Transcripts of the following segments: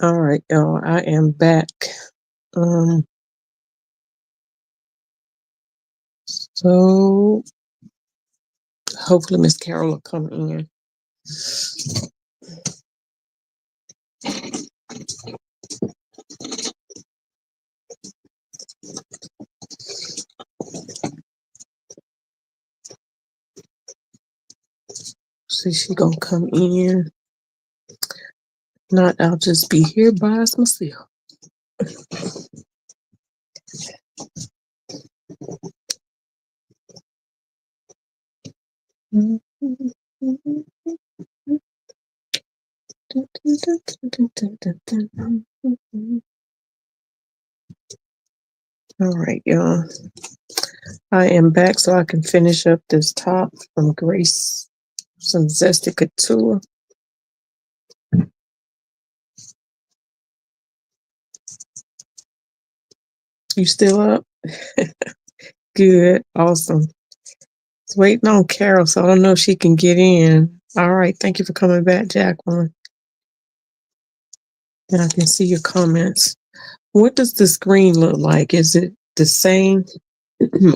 All right, y'all. I am back. Um, so hopefully Miss Carol will come in. See, she gonna come in. Not, I'll just be here by myself. All right, y'all. I am back so I can finish up this top from Grace, some Zesty Couture. You still up? Good, awesome. It's waiting on Carol, so I don't know if she can get in. All right, thank you for coming back, Jacqueline. And I can see your comments. What does the screen look like? Is it the same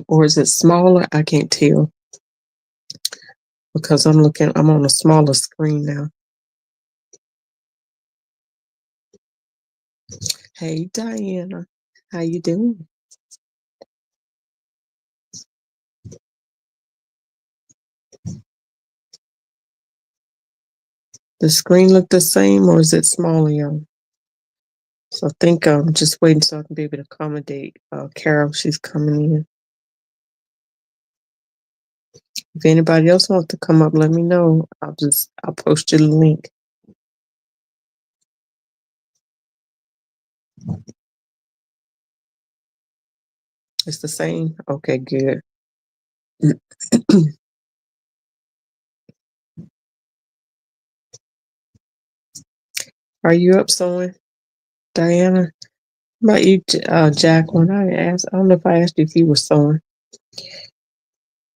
or is it smaller? I can't tell because I'm on a smaller screen now. Hey, Diana, how you doing? The screen look the same or is it smaller, y'all? So I think I'm just waiting so I can be able to accommodate Carol. She's coming in. If anybody else wants to come up, let me know. I'll post you the link. It's the same? Okay, good. Are you up sewing, Diana? How about you, Jacqueline? I don't know if I asked you if you were sewing.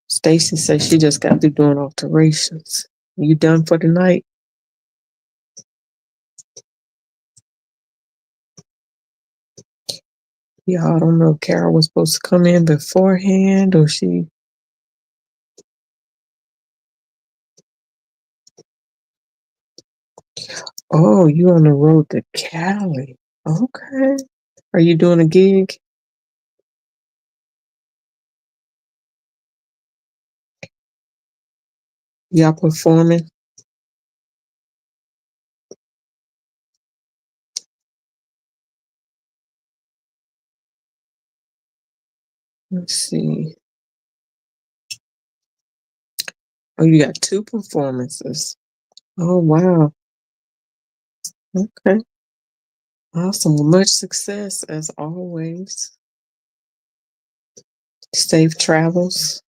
Stacy says she just got through doing alterations. You done for the night? Yeah, I don't know if Carol was supposed to come in beforehand or she. Oh, you on the road to Cali. Okay. Are you doing a gig? Y'all performing? Let's see. Oh, you got two performances. Oh, wow. Okay. Awesome. Well, much success as always. Safe travels.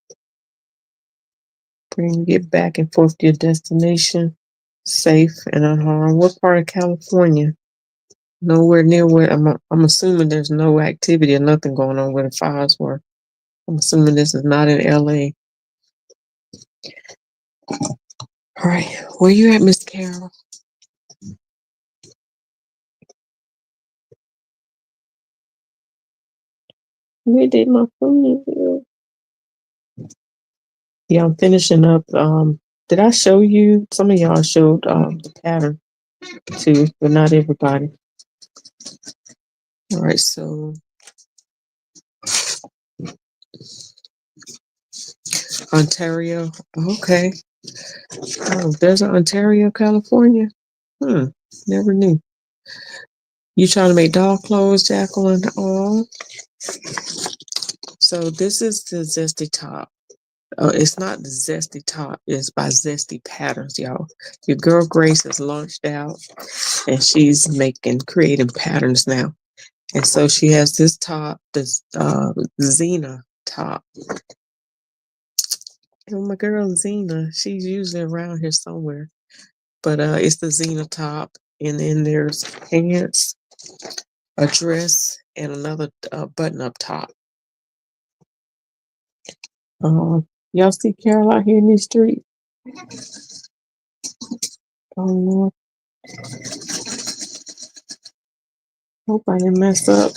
Get back and forth to your destination safe and unharmed. What part of California? Nowhere near where I'm assuming there's no activity or nothing going on where the fires were. I'm assuming this is not in LA. All right. Where you at, Miss Carol? Where did my phone go? Yeah, I'm finishing up. Did I show you? Some of y'all showed the pattern too, but not everybody. All right, so Ontario. Okay. Oh, there's an Ontario, California. Never knew. You trying to make dog clothes, Jacqueline? Oh, so this is the Zesty top. It's not the Zesty top. It's by Zesty Patterns, y'all. Your girl Grace has launched out, and she's creating patterns now. And so she has this top, this Zina top. Oh, my girl Zina, she's usually around here somewhere. But it's the Zina top, and then there's pants, a dress, and another button-up top. Y'all see Carol out here in the street? Oh Lord. Hope I didn't mess up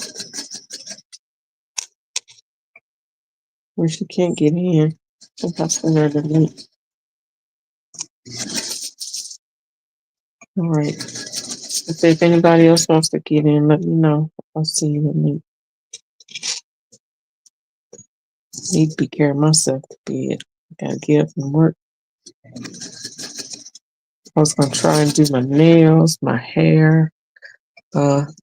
where she can't get in. Hope I sent her the link. All right. If anybody else wants to get in, let me know. I'll see you the link. Need to be carrying myself to bed. Gotta get up and work. I was gonna try and do my nails, my hair.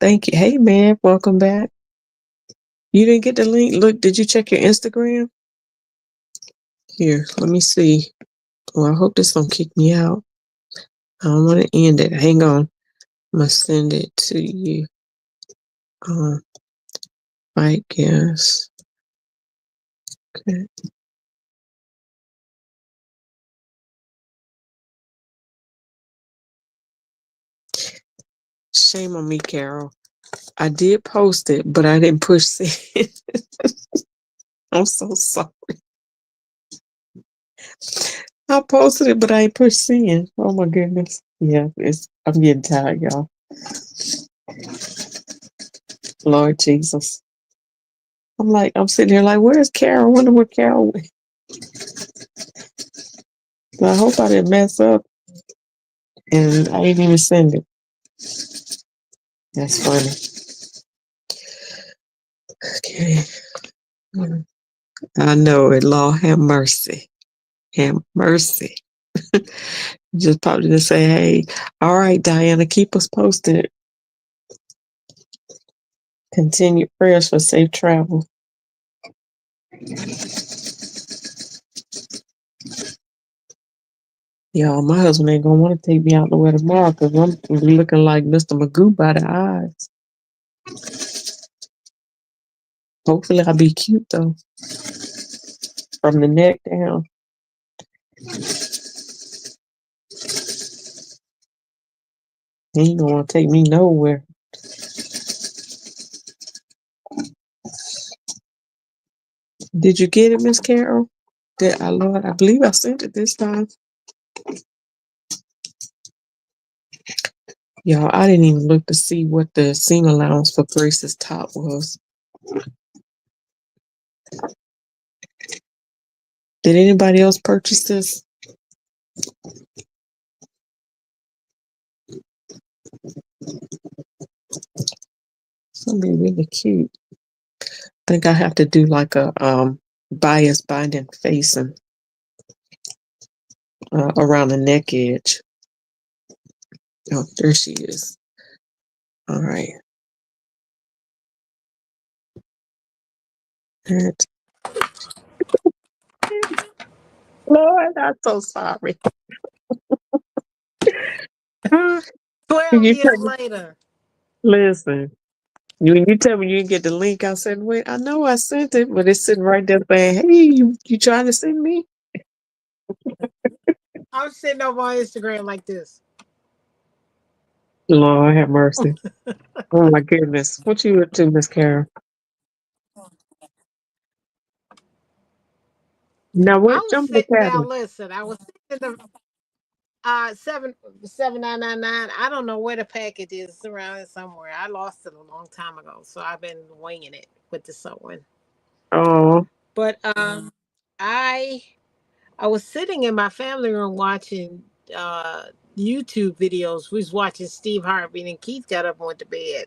Thank you. Hey man, welcome back. You didn't get the link? Look, did you check your Instagram? Here, let me see. Well, I hope this don't kick me out. I don't want to end it. Hang on. I'm gonna send it to you. I guess. Okay. Shame on me, Carol. I did post it, but I didn't push send. I'm so sorry. I posted it, but I ain't pushed send. Oh my goodness. Yeah, I'm getting tired, y'all. Lord Jesus. I'm sitting here like, where's Carol? I wonder where Carol went. But I hope I didn't mess up and I didn't even send it. That's funny. Okay. I know it. Lord have mercy. Have mercy. Just probably to say, hey, all right, Diana, keep us posted. Continue prayers for safe travel. Y'all, my husband ain't gonna want to take me out nowhere tomorrow because I'm looking like Mr. Magoo by the eyes. Hopefully I'll be cute though. From the neck down. He ain't gonna want to take me nowhere. Did you get it, Miss Carol? Lord, I believe I sent it this time. Y'all, I didn't even look to see what the seam allowance for Grace's top was. Did anybody else purchase this? It's gonna be really cute. I think I have to do like a bias binding facing around the neck edge. Oh, there she is. All right. Lord, I'm so sorry. 12 You years tell me, later. listen, you tell me you didn't get the link. I said, wait, I know I sent it, but it's sitting right there saying, hey, you trying to send me? I'm sitting over on Instagram like this. Lord have mercy. Oh my goodness. What you up to, Miss Carol? Now I what was jump the sitting now, pattern? listen, I was sitting in the 77999. I don't know where the package is. It's around here somewhere. I lost it a long time ago, so I've been winging it with the sewing. Oh, But I I was sitting in my family room watching uh YouTube videos. We was watching Steve Harvey and Keith got up and went to bed.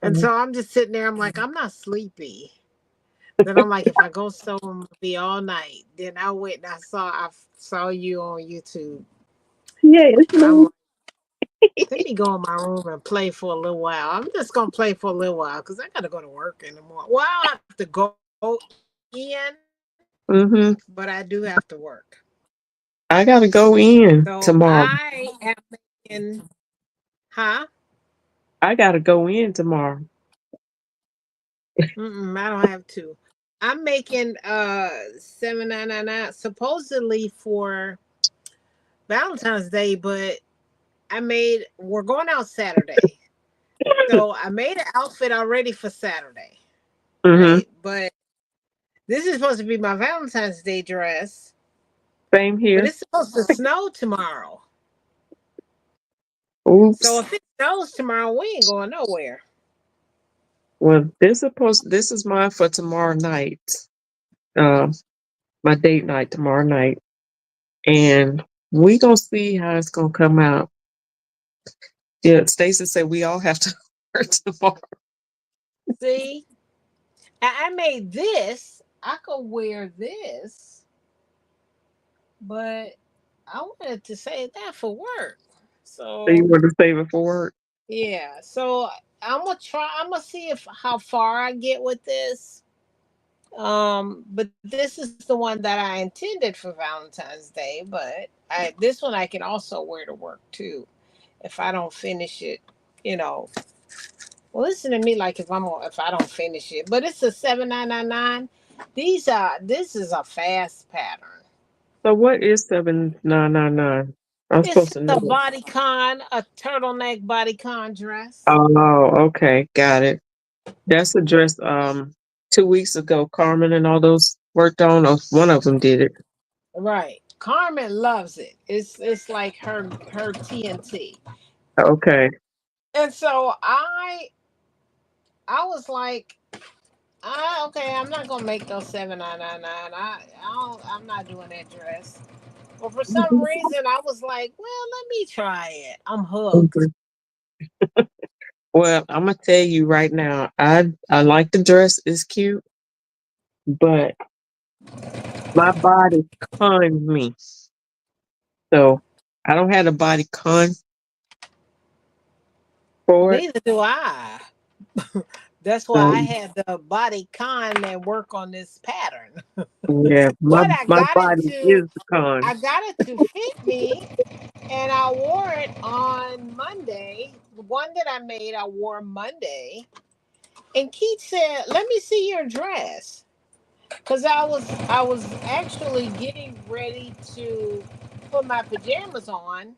And oh, so I'm just sitting there, I'm like, I'm not sleepy. Then I'm like, if I go sew them be all night. Then I went and I saw you on YouTube. yeah, it's I'm me. like, let me go in my room and play for a little while. I'm just gonna play for a little while because I gotta go to work in the morning. Well, I don't have to go in, Mm-hmm. but I do have to work. I gotta go in So tomorrow. I am making, huh? I gotta go in tomorrow. I don't have to. I'm making 7,999 supposedly for Valentine's Day, but we're going out Saturday. So I made an outfit already for Saturday, Mm-hmm. right? But this is supposed to be my Valentine's Day dress, Same but here. it's supposed to snow tomorrow. So Oops. if it snows tomorrow, we ain't going nowhere. Well, this is mine for tomorrow night. Uh, my date night tomorrow night, and we gonna see how it's gonna come out. Yeah, Stacy said we all have to work tomorrow. See, I made this. I could wear this, but I wanted to save that for work. So you So want to save it for work? yeah, so I'm gonna try. I'm gonna see if how far I get with this. But this is the one that I intended for Valentine's Day. But this one I can also wear to work too, if I don't finish it. You know, well, listen to me like if I don't finish it. But it's a 7,999. These are this is a fast pattern. So what is 7,999? I'm It's supposed to a know. bodycon, a turtleneck bodycon dress. Oh, okay, got it. That's a dress. 2 weeks ago, Carmen and all those worked on. Or one of them did it. Right. Carmen loves it. It's like her TNT. Okay. And so I was like, okay, I'm not gonna make those 7,999. I'm not doing that dress. But for some reason, I was like, well, let me try it. I'm hooked. Mhm. Well, I'm gonna tell you right now. I like the dress. It's cute, but my body cons me. So I don't have the body con for it. Neither do I. That's why I Um, had the body con and work on this pattern. yeah, But my body is the con. I got it to fit me, and I wore it on Monday. The one that I made, I wore Monday. And Keith said, "Let me see your dress," because I was actually getting ready to put my pajamas on,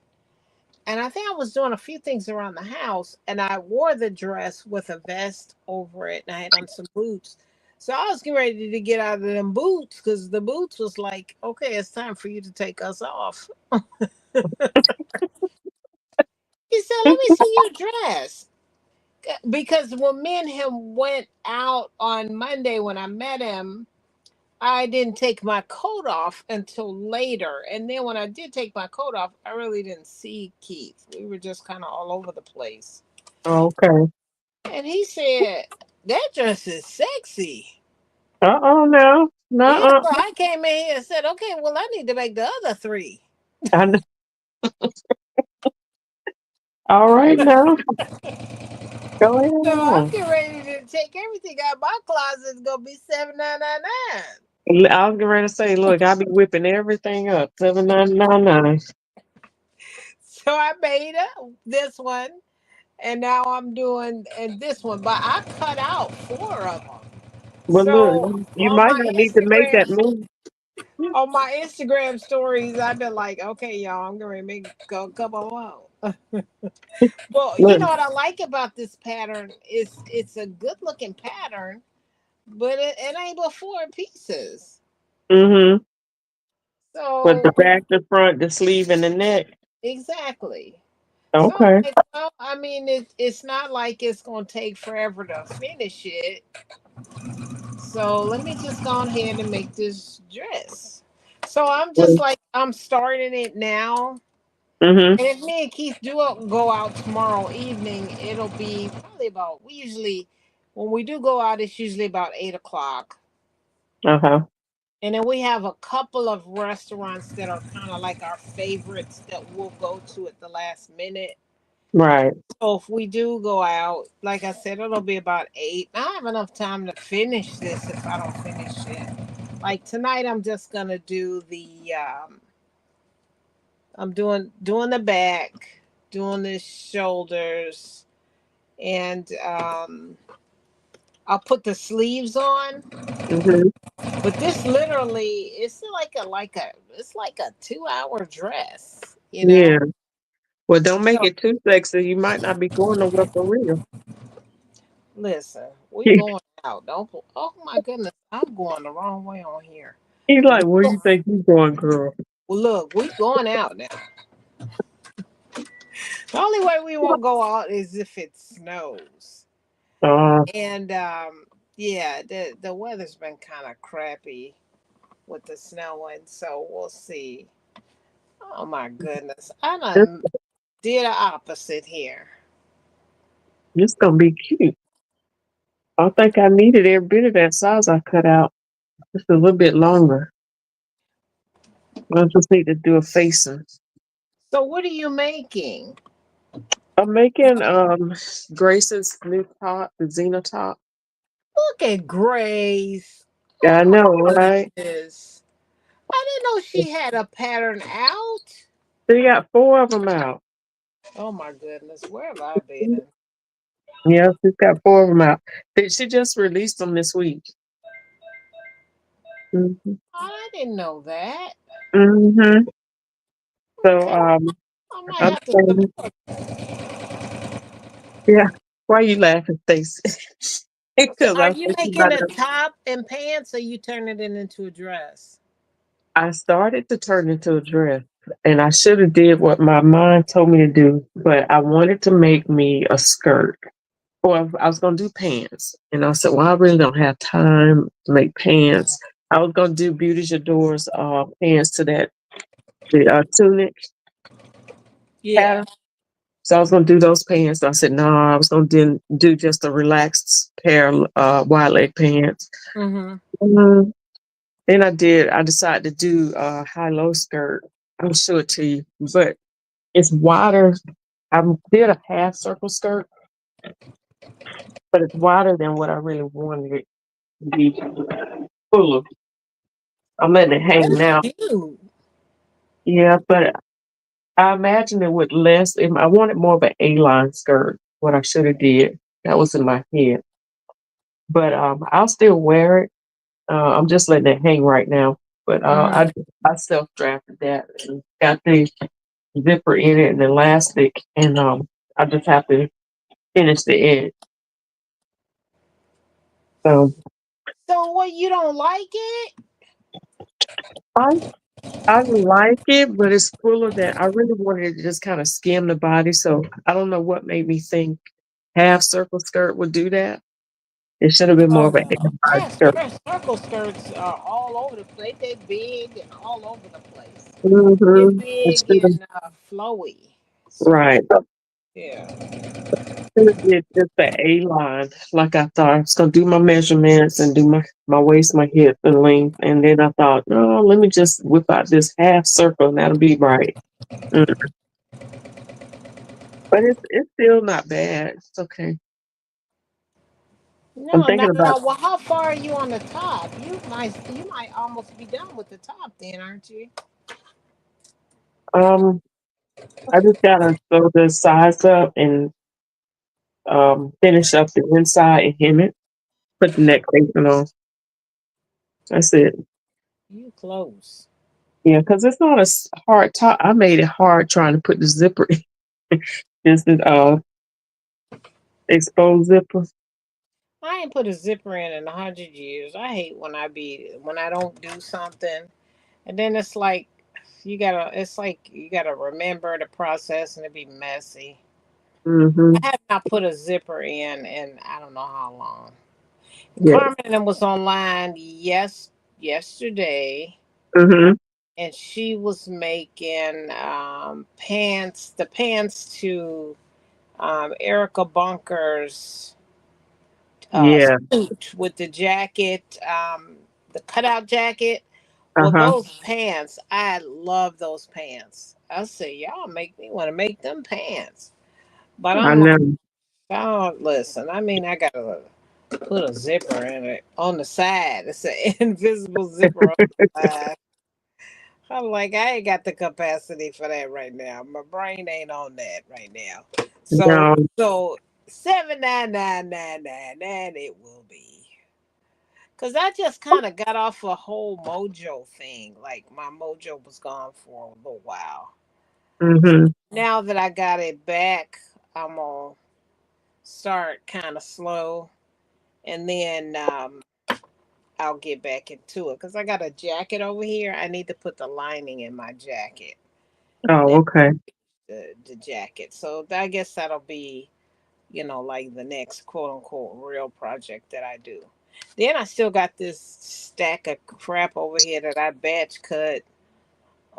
and I think I was doing a few things around the house, and I wore the dress with a vest over it, and I had on some boots. So I was getting ready to get out of them boots because the boots was like, okay, it's time for you to take us off. He said, let me see your dress. Because when me and him went out on Monday when I met him, I didn't take my coat off until later. And then when I did take my coat off, I really didn't see Keith. We were just kind of all over the place. Okay. And he said, that dress is sexy. Oh no, Yeah, no. so I came in here and said, okay, well, I need to make the other three. All right now, go ahead So I'm on. getting ready to take everything out of my closet. It's gonna be 7,999. I was getting ready to say, look, I be whipping everything up. 7,999. So I made this one, and now I'm doing and this one, but I cut out four of them. But look, So you might not need to make that move. On my Instagram stories, I've been like, okay, y'all, I'm gonna make a couple more. Well, you Look. know what I like about this pattern is it's a good looking pattern, but it ain't but four pieces. Mm-hmm. With the So back, the front, the sleeve, and the neck. exactly. So I'm Okay. like, well, I mean, it's not like it's gonna take forever to finish it. So let me just go ahead and make this dress. So I'm just Well, like I'm starting it now. mm-hmm. And if me and Keith do go out tomorrow evening, it'll be probably about we usually when we do go out, it's usually about 8 o'clock. Uh-huh. And then we have a couple of restaurants that are kind of like our favorites that we'll go to at the last minute. Right. So if we do go out, like I said, it'll be about 8. I have enough time to finish this if I don't finish it. Like tonight, I'm just gonna do the. I'm doing the back, doing the shoulders, and I'll put the sleeves on. Mm-hmm. But this literally, it's it's like a 2 hour dress, you know. Yeah. Well, don't make So it too sexy. You might not be going nowhere for real. listen, we going out. Don't. Oh my goodness, I'm going the wrong way on here. He's We, like, where you think you going, girl? look, we going out now. The only way we won't go out is if it snows. And yeah, the weather's been kind of crappy with the snowing, so we'll see. Oh my goodness, I This, done did the opposite here. this gonna be cute. I think I needed every bit of that size I cut out. Just a little bit longer. I just need to do a facing. So what are you making? I'm making Grace's new top, the Zina top. Look at Grace. Yeah, I Oh know, my right? goodness. I didn't know she had a pattern out. They got four of them out. Oh my goodness, where have I been? Yeah, she's got four of them out. She just released them this week. Hmm. Oh, I didn't know that. Hmm. So Okay, I might I'm have to saying, support. yeah. Why you laughing, Stacy? So Because are I you think making about a it. top and pants or you turning it into a dress? I started to turn into a dress, and I should have did what my mind told me to do, but I wanted to make me a skirt. Well, I was gonna do pants, and I said, "Well, I really don't have time to make pants." I was gonna do Beauty J'adore's pants to that the tunic Yeah. pattern. So I was gonna do those pants. I said, "No, I was gonna do just a relaxed pair of wide leg pants." Mm-hmm. Mhm. Then I did. I decided to do a high low skirt. I'll show it to you, but it's wider. I did a half circle skirt, but it's wider than what I really wanted it to be fuller. I'm letting it hang That's now. cute. Yeah, but I imagined it with less. I wanted more of an A-line skirt. What I should have did. That was in my head. But I'll still wear it. I'm just letting it hang right now. But Mm-hmm. I self drafted that and got the zipper in it and elastic, and I just have to finish the edge. So So what, you don't like it? I I like it, but it's fuller than I really wanted to just kind of skim the body. So I don't know what made me think half circle skirt would do that. It should have been more Oh of an no. A-line skirt. Circle skirts are all over the place. They're big and all over the place. They're Mm-hmm. It big should have, and flowy. So right. yeah. Should have did just the A line, like I thought. I was gonna do my measurements and do my waist, my hip, and length, and then I thought, no, let me just whip out this half circle, and that'll be right. Mm. But it's still not bad. It's okay. I'm No, thinking not at about all. Well, how far are you on the top? You might almost be done with the top then, aren't you? um I just gotta sew the sides up and finish up the inside and hem it, put the neck facing on. That's it. You close. Yeah, because it's not a hard top. I made it hard trying to put the zipper in. This is exposed zipper. I ain't put a zipper in 100 years. I hate when I don't do something, and then it's like it's like you gotta remember the process and it be messy. Mm-hmm. I have not put a zipper in I don't know how long. Yeah. Carmen was online yesterday, Mm-hmm. and she was making pants, the pants to Erica Bunker's Yeah. suit with the jacket, the cutout jacket. Well, Uh-huh. those pants, I love those pants. I say, y'all make me want to make them pants. But I I'm like, know. oh, listen, I mean, I got to put a zipper in it on the side. It's an invisible zipper on the side. I'm like, I ain't got the capacity for that right now. My brain ain't on that right now. So, No. so 79999 it will be. Cause I just kind of got off a whole mojo thing. Like my mojo was gone for a little while. Mm-hmm. Now that I got it back, I'm gonna start kind of slow, and then I'll get back into it. Cause I got a jacket over here. I need to put the lining in my jacket. Oh, okay. The jacket. So I guess that'll be, like the next quote unquote real project that I do. Then I still got this stack of crap over here that I batch cut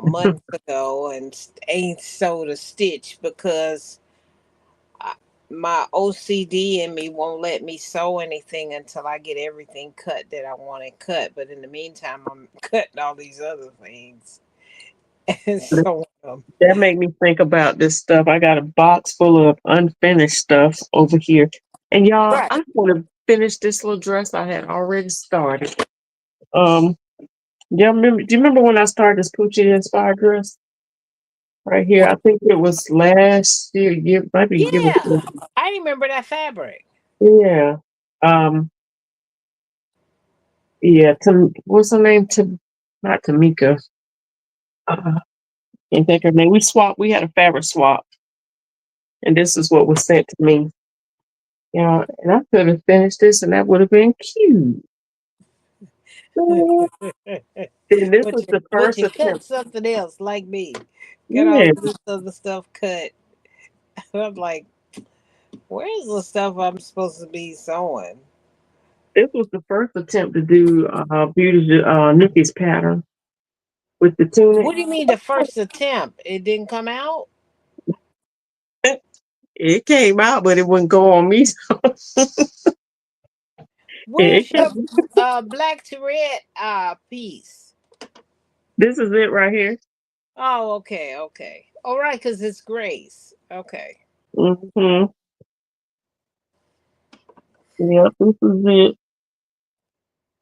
months ago and ain't sewed a stitch because I, my OCD in me won't let me sew anything until I get everything cut that I want to cut. But in the meantime, I'm cutting all these other things and sewing them. That made me think about this stuff. I got a box full of unfinished stuff over here. And y'all, Right. I want to finish this little dress I had already started. Um, do you remember when I started this Poochie inspired dress right here? What? I think it was last year, might be give it. Yeah. I remember that fabric. Yeah. Um, yeah, what's her name? Not Tamika. Can't think of her name. We had a fabric swap, and this is what was sent to me. And I could have finished this, and that would have been cute. but And this was you the but first you cut attempt. something else like me. Get all Yeah, this other stuff cut. I'm like, where's the stuff I'm supposed to be sewing? this was the first attempt to do beauty Nikki's pattern with the tunic. What do you mean the first attempt? It didn't come out? It came out, but it wouldn't go on me. Where's your Came, black to red piece? this is it right here. Oh, okay, okay. All right, because it's Grace. Okay. Hmm. Yeah, this is it.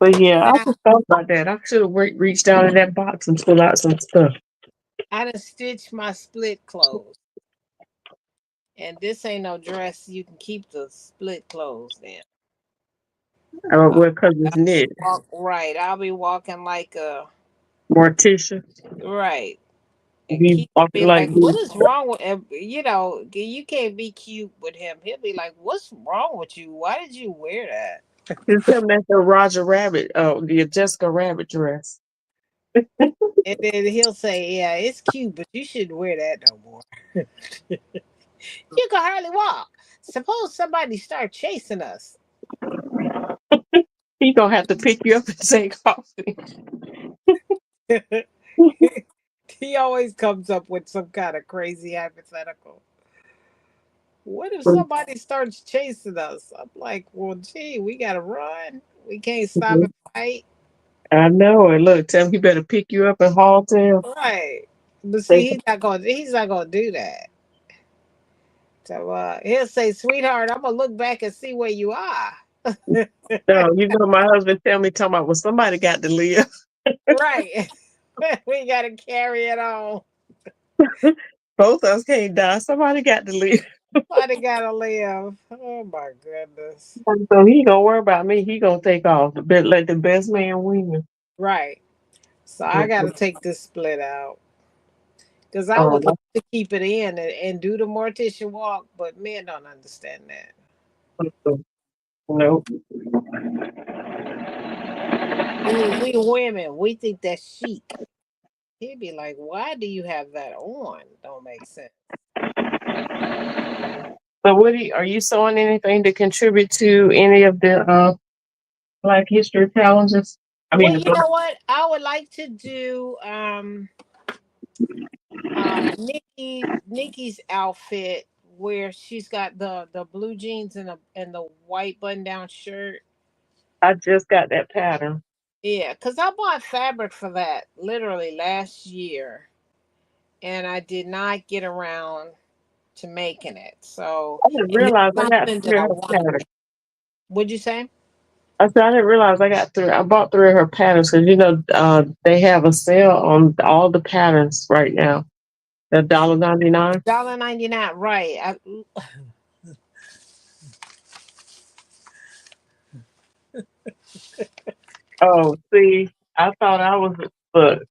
But yeah, I Now, just thought about that. I should have reached out in that box and pulled out some stuff. I done stitched my split clothes. And this ain't no dress. You can keep the split clothes in. Well, because it's knit. Right. I'll be walking like a Morticia. right. And Be keep walking be like like, what this. is wrong with you can't be cute with him. He'll be like, what's wrong with you? Why did you wear that? It's him that's the Roger Rabbit, the Jessica Rabbit dress. And then he'll say, yeah, it's cute, but you shouldn't wear that no more. You can hardly walk. Suppose somebody start chasing us. He gonna have to pick you up and take off. He always comes up with some kind of crazy hypothetical. What if somebody starts chasing us? I'm like, well, gee, we gotta run. We can't stop and fight. I know. And look, tell him he better pick you up and haul tail. Right. But Take see, he's not gonna do that. So he'll say, sweetheart, I'm gonna look back and see where you are. no, my husband tell me talking about well somebody got to live. Right. We gotta carry it on. Both of us can't die. Somebody got to live. Somebody gotta live. Oh my goodness. So he gonna worry about me. He gonna take off. Let the best man win. Right. So I gotta take this split out. Because I Oh, would love to keep it in and do the mortician walk, but men don't understand that. no. We women, we think that's chic. He'd be like, why do you have that on? Don't make sense. So are you sewing anything to contribute to any of the Black History challenges? I mean Well, the you Black. know what? I would like to do Nikki's outfit where she's got the blue jeans and the white button down shirt. I just got that pattern. Yeah, because I bought fabric for that literally last year and I did not get around to making it. So, I didn't and it's realize I got something that three I of her want to. patterns. Would you say? I said I didn't realize I got three. I bought three of her patterns because they have a sale on all the patterns right now. They're $1.99. $1.99, right? Oh, see, I thought I was look.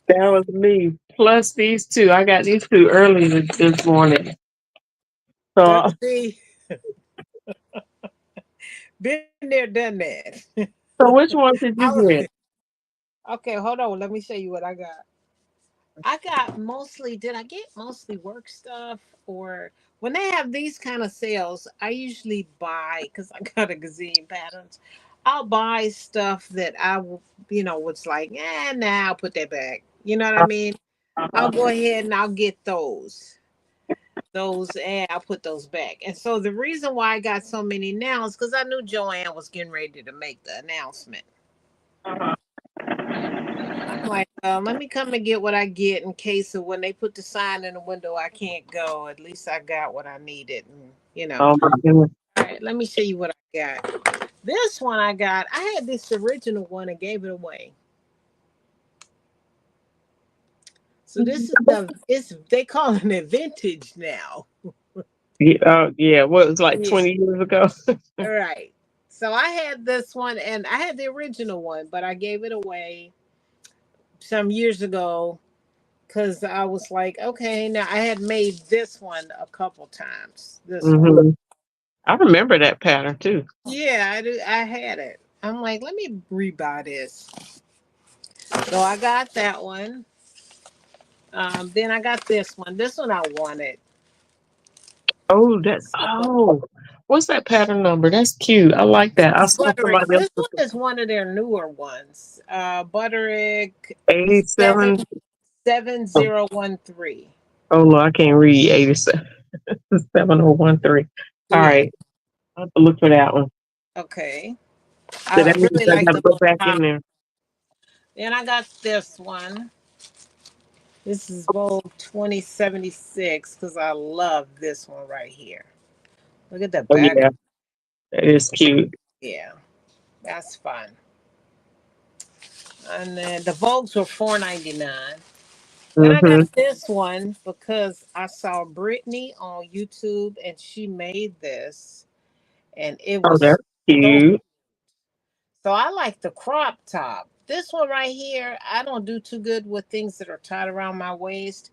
That was me. Plus these two. I got these two early this morning. So, See, been there, done that. so which one did I you was get? okay. Hold on, let me show you what I got. I got mostly, did I get mostly work stuff? Or when they have these kind of sales, I usually buy, because I got a gazillion patterns. I'll buy stuff that was like, nah, I'll put that back. You know what I mean? I'll go ahead and I'll get those, and I'll put those back. And so the reason why I got so many now is because I knew Joanne was getting ready to make the announcement. I'm like, let me come and get what I get in case of when they put the sign in the window, I can't go. At least I got what I needed. And. Oh my goodness. All right, let me show you what I got. This one I got, I had this original one and gave it away. So this is they calling it vintage now. Yeah, yeah. What was like Yeah. 20 years ago? All right. So I had this one and I had the original one, but I gave it away some years ago because I was like, okay, now I had made this one a couple times. This one. Hmm. I remember that pattern too. Yeah, I do. I had it. I'm like, let me rebuy this. So I got that one. Then I got this one. This one I wanted. Oh, that. So, Oh, what's that pattern number? That's cute. I like that. I saw Butterick. somebody else This with one is one of their newer ones. Butterick 87. 77013. Oh, no, I can't read 87. 7013. All Yeah. right. I have to look for that one. Okay. So I that means really I like got to the go little back top. in there. Then I got this one. This is Vogue 2076 because I love this one right here. Look at the Oh, back. yeah. That is cute. Yeah, that's fun. And then the Vogues were $4.99. Then I got Mm-hmm. this one because I saw Brittany on YouTube and she made this and it Oh, was that's so, cute. so I like the crop top. This one right here, I don't do too good with things that are tied around my waist.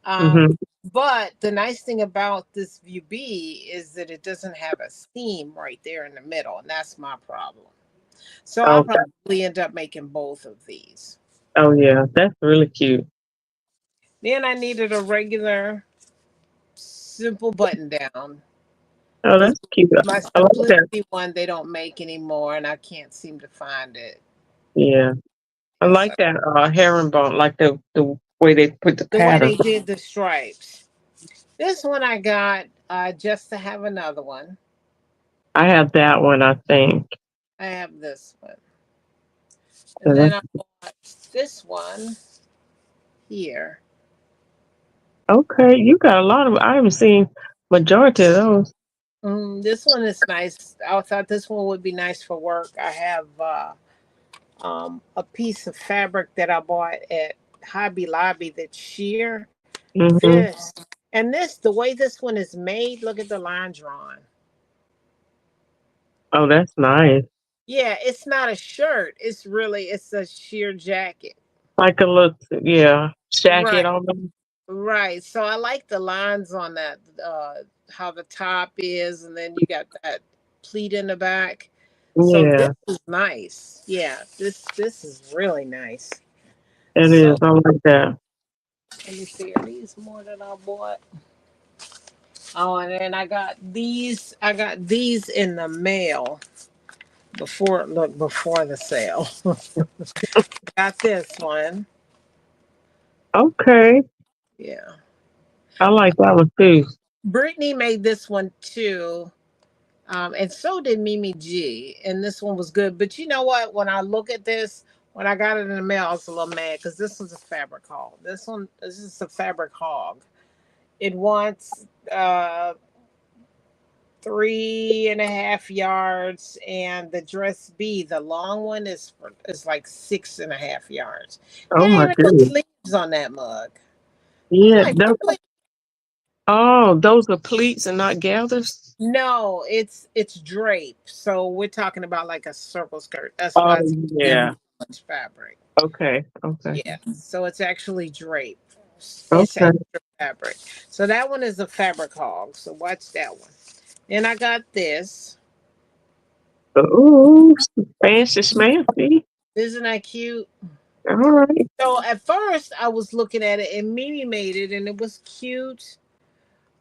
Um, Mm-hmm. but the nice thing about this View B is that it doesn't have a seam right there in the middle, and that's my problem. So I'll Okay. probably end up making both of these. Oh, yeah. That's really cute. Then I needed a regular, simple button down Oh, because that's cute. my I like that. Simplicity one they don't make anymore, and I can't seem to find it. Yeah. I And so like that herringbone, like the way they put the the way pattern. they did the stripes. This one I got just to have another one. I have that one, I think. I have this one, So and then that's I bought this one here. okay. You got a lot of. I haven't seen majority of those. This one is nice. I thought this one would be nice for work. I have a piece of fabric that I bought at Hobby Lobby that's sheer. Hmm. The way this one is made, look at the line drawn. Oh, that's nice. Yeah, it's not a shirt. It's a sheer jacket. Like a little, yeah, jacket Right, on them. right. So I like the lines on that, how the top is, and then you got that pleat in the back. So this Yeah, is nice. Yeah, this is really nice. it So is. I like that. let me see. Are these more than I bought? Oh, and then I got these. I got these in the mail before the sale. Got this one. Okay, Yeah. I like that one too. Brittany made this one too. And so did Mimi G. And this one was good. But you know what? When I look at this, when I got it in the mail, I was a little mad because this was a fabric hog. This is a fabric hog. It wants 3.5 yards, and the dress B, the long one, is like 6.5 yards. Oh It ain't my even no goodness. sleeves on that mug. I'm Yeah. like, Those, really? oh, those are pleats and not gathers. No, it's drape. So we're talking about like a circle skirt. That's Oh why it's giving yeah. so much fabric. Okay. Okay. Yeah. So it's actually drape. It's Okay. extra fabric. So that one is a fabric hog. So watch that one. And I got this. Ooh, fancy schmancy. Isn't that cute? All right. So at first I was looking at it and Mimi made it and it was cute.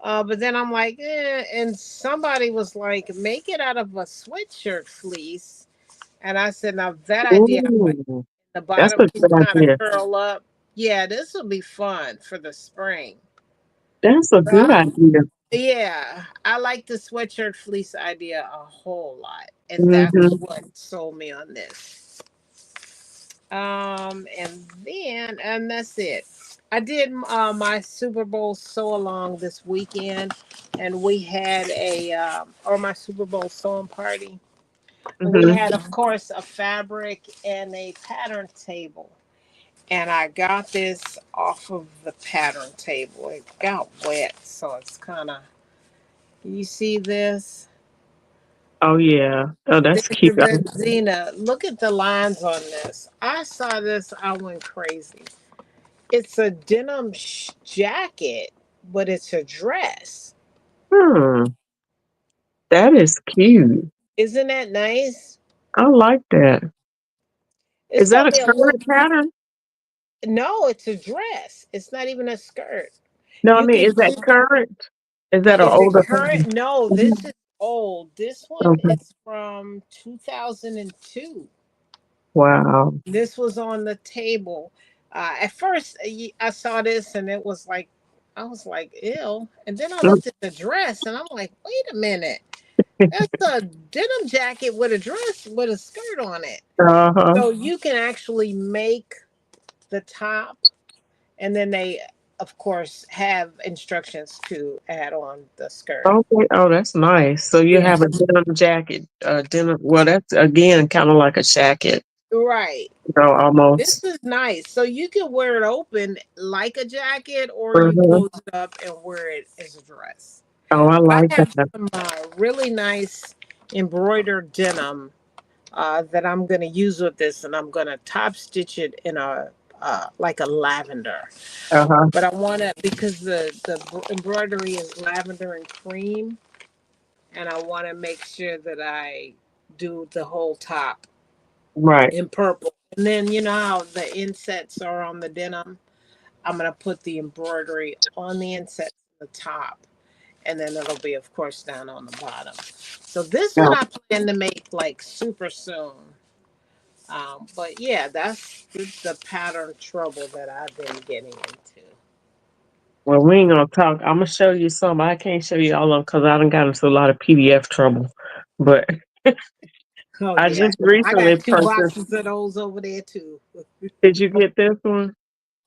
But then I'm like, and somebody was like, make it out of a sweatshirt fleece. And I said, now that idea, I like Ooh, the that's bottom a can good kind of idea. curl up. Yeah, this will be fun for the spring. That's a good Uh, idea. yeah, I like the sweatshirt fleece idea a whole lot. And that's Mm-hmm. what sold me on this. And that's it. I did my Super Bowl sew along this weekend, and we had or my Super Bowl sewing party. And we Mm-hmm. had, of course, a fabric and a pattern table. And I got this off of the pattern table. It got wet, so it's kind of. You see this? Oh yeah. Oh, This that's cute. is the Zina. Look at the lines on this. I saw this, I went crazy. It's a denim jacket, but it's a dress. Hmm. That is cute. Isn't that nice? I like that. It's Is that gonna a be a little. current pattern? No, it's a dress. It's not even a skirt. No, I You mean, can is that do. current? Is that an Is it older current? pattern? No, Mhm. this is old. This one Okay. is from 2002. Wow. This was on the table. At first, I saw this and it was like, I was like, ew. And then I looked at the dress and I'm like, wait a minute. That's a denim jacket with a dress with a skirt on it. Uh-huh. So you can actually make the top, and then they, of course, have instructions to add on the skirt. Okay. Oh, that's nice. So you Yeah. have a denim jacket, denim. Well, that's again kind of like a jacket, Right. This almost. is nice. So you can wear it open like a jacket, or you Mhm. close it up and wear it as a dress. Oh, I But I like have that. some really nice embroidered denim that I'm going to use with this, and I'm going to top stitch it in a like a lavender. Uh-huh. But I want to, because the embroidery is lavender and cream, and I want to make sure that I do the whole top Right. in purple. And then you know how the insets are on the denim. I'm gonna put the embroidery on the insets on the top, and then it'll be, of course, down on the bottom. So this one No. I plan to make like super soon. But yeah, that's the pattern trouble that I've been getting into. Well, we ain't gonna talk. I'm gonna show you some. I can't show you all of them because I done got into a lot of PDF trouble. But Oh I yeah, just I recently got two purchased. boxes of those over there too. Did you get this one?